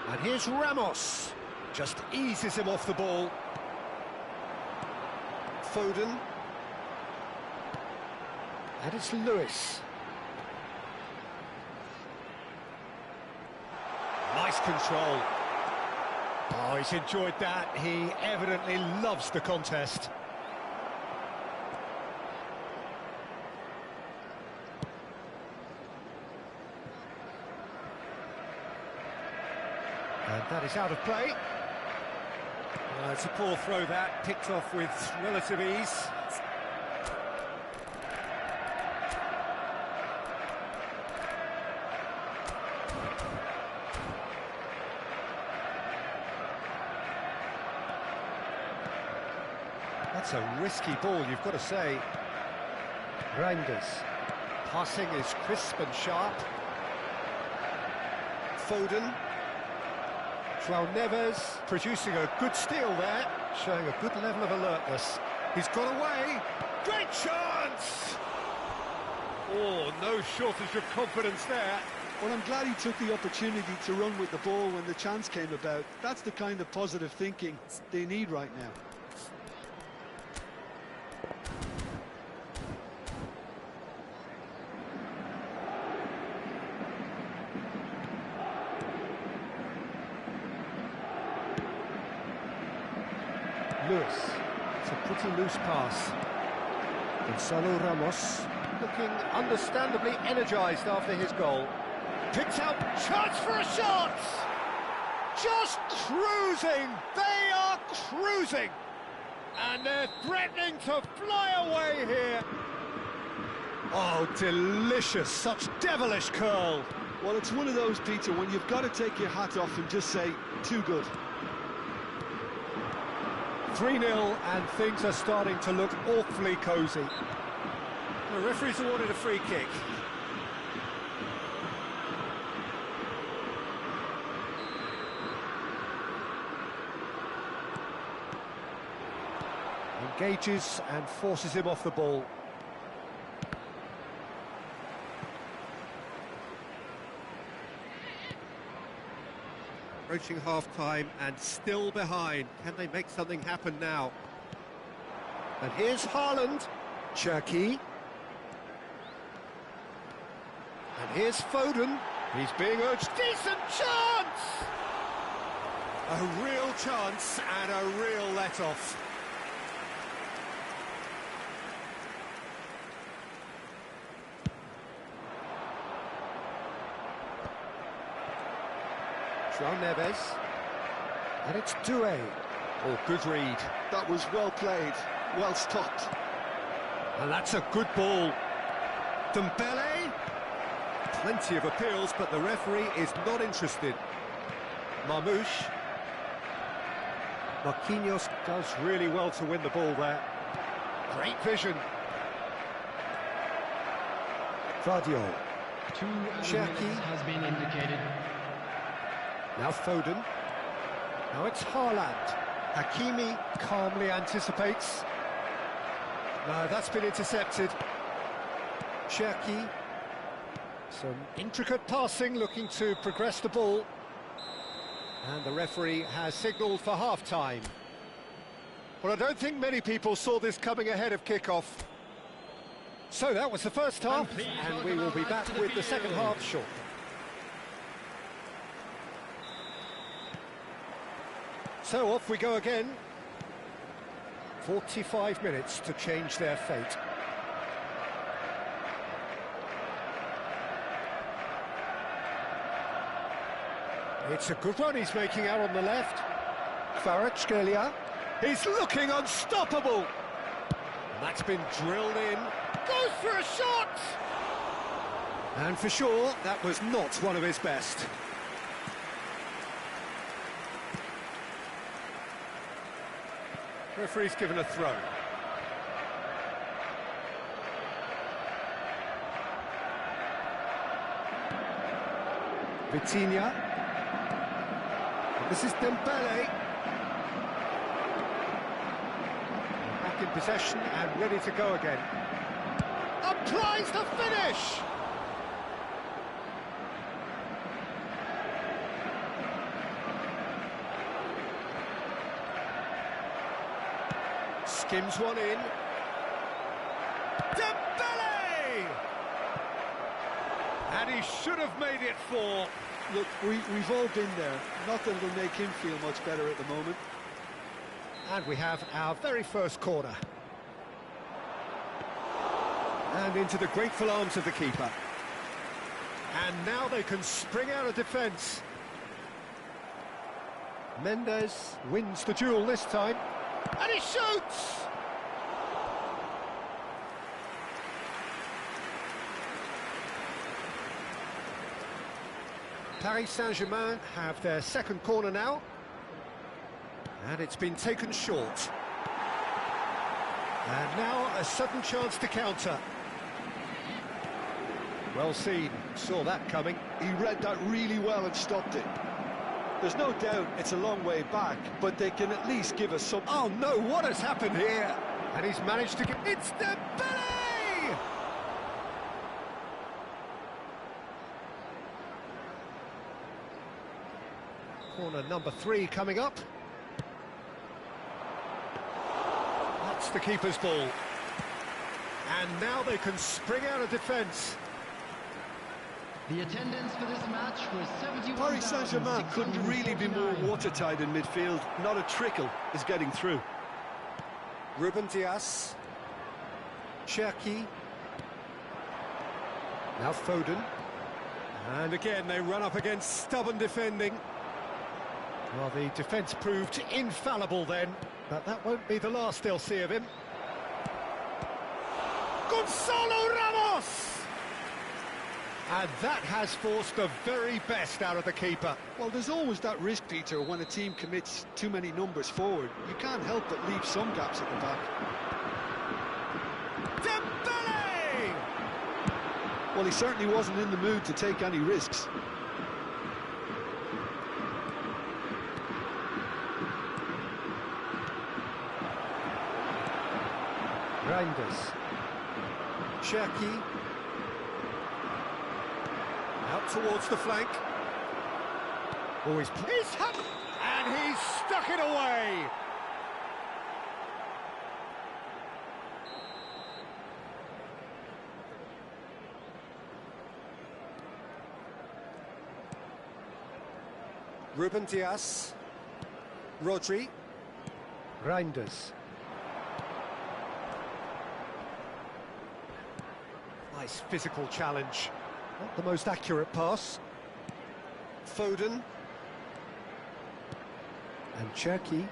And here's Ramos. Just eases him off the ball. Foden. And it's Lewis. Nice control. Oh, he's enjoyed that. He evidently loves the contest. And that is out of play. It's a poor throw that, picked off with relative ease. That's a risky ball, you've got to say. Reinders. Passing is crisp and sharp. Foden. João Neves producing a good steal there, showing a good level of alertness. He's got away. Great chance! Oh, no shortage of confidence there. Well, I'm glad he took the opportunity to run with the ball when the chance came about. That's the kind of positive thinking they need right now. Lewis. It's a pretty loose pass. Gonzalo Ramos looking understandably energised after his goal. Picks out, chance for a shot! Just cruising! They are cruising! And they're threatening to fly away here. Oh, delicious, such devilish curl. Well, it's one of those, Peter, when you've got to take your hat off and just say, too good. 3-0 and things are starting to look awfully cosy. The referee's awarded a free kick. Engages and forces him off the ball. Approaching half-time and still behind. Can they make something happen now? And here's Haaland. Cherki. And here's Foden. He's being urged. Decent chance! A real chance and a real let-off. João Neves, and it's Doué. Oh, good read. That was well played, well stopped. And that's a good ball. Dembele. Plenty of appeals, but the referee is not interested. Marmouche. Marquinhos does really well to win the ball there. Great vision. Vardiol. Cherki has been indicated. Now Foden. Now it's Haaland. Hakimi calmly anticipates. No, that's been intercepted. Cherki. Some intricate passing, looking to progress the ball. And the referee has signalled for half-time. Well, I don't think many people saw this coming ahead of kick-off. So that was the first half, and we will be back with the second half shortly. So off we go again. 45 minutes to change their fate. It's a good run he's making out on the left. Kvaratskhelia. He's looking unstoppable. And that's been drilled in. Goes for a shot! And for sure, that was not one of his best. Referee's given a throw. Vitinha. This is Dembele. Back in possession and ready to go again. Applies the finish! Skims one in. Dembele! And he should have made it 4. Look, we've all been there. Nothing will make him feel much better at the moment. And we have our very first corner. And into the grateful arms of the keeper. And now they can spring out of defence. Mendes wins the duel this time. And he shoots! Paris Saint-Germain have their second corner now. And it's been taken short. And now a sudden chance to counter. Well seen, saw that coming. He read that really well and stopped it. There's no doubt it's a long way back, but they can at least give us some... Oh no, what has happened here? And he's managed to get... It's Dembele! Corner number 3 coming up. That's the keeper's ball. And now they can spring out of defence. The attendance for this match was 71,669. Paris Saint-Germain couldn't really be more watertight in midfield. Not a trickle is getting through. Ruben Dias. Cherki. Now Foden. And again, they run up against stubborn defending. Well, the defence proved infallible then, but that won't be the last they'll see of him. Gonzalo Ramos! And that has forced the very best out of the keeper. Well, there's always that risk, Peter, when a team commits too many numbers forward. You can't help but leave some gaps at the back. Dembele! Well, he certainly wasn't in the mood to take any risks. Reinders. Cherki. Out towards the flank. Oh, he's and he's stuck it away. Ruben Dias. Rodri. Reinders. Nice physical challenge. Not the most accurate pass. Foden. And Cherki.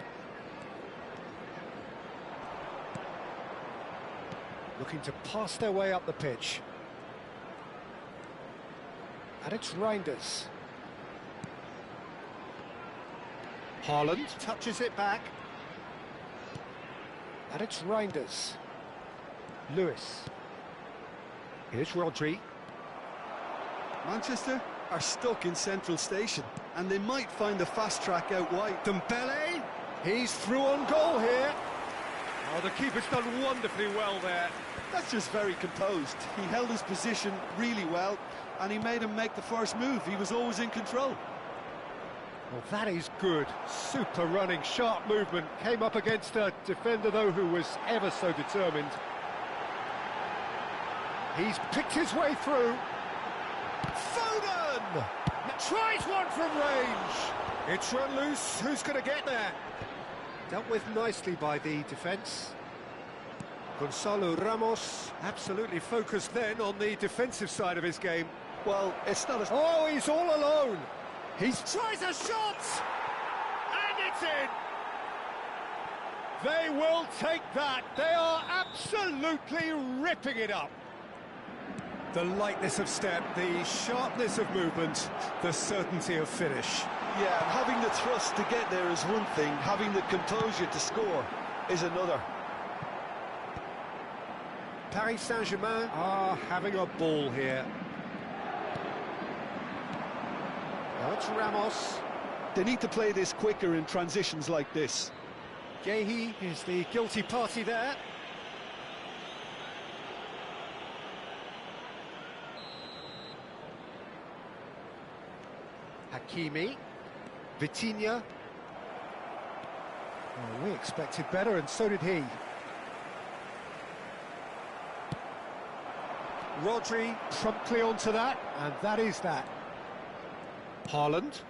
Looking to pass their way up the pitch. And it's Reinders. Haaland touches it back. And it's Reinders. Lewis. Here's Rodri. Manchester are stuck in central station, and they might find the fast track out wide. Dembele, he's through on goal here. Oh, the keeper's done wonderfully well there. That's just very composed. He held his position really well, and he made him make the first move. He was always in control. Well, that is good. Super running, sharp movement. Came up against a defender, though, who was ever so determined. He's picked his way through. Foden! Tries one from range. It's run loose. Who's going to get there? Dealt with nicely by the defence. Gonzalo Ramos absolutely focused then on the defensive side of his game. Well, it's not a... Oh, he's all alone. He tries a shot! And it's in! They will take that. They are absolutely ripping it up. The lightness of step, the sharpness of movement, the certainty of finish. Yeah, having the thrust to get there is one thing, having the composure to score is another. Paris Saint-Germain are having a ball here. Now it's Ramos. They need to play this quicker in transitions like this. Gehi is the guilty party there. Hakimi, Vitinha. Well, we expected better, and so did he. Rodri promptly onto that, and that is that. Haaland.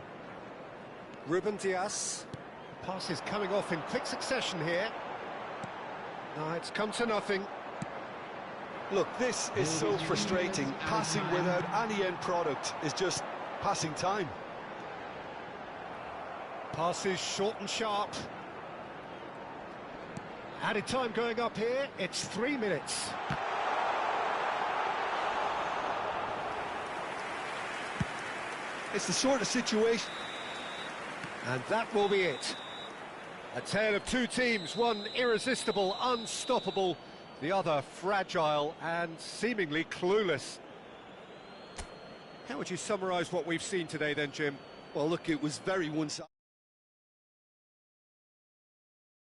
Ruben Dias. Pass is coming off in quick succession here. No, it's come to nothing. Look, this is so frustrating. Passing without any end product is just passing time. Passes short and sharp. Added time going up here. It's 3 minutes. It's the sort of situation... And that will be it. A tale of two teams, one irresistible, unstoppable, the other fragile and seemingly clueless. How would you summarise what we've seen today then, Jim? Well, look, it was very one-sided.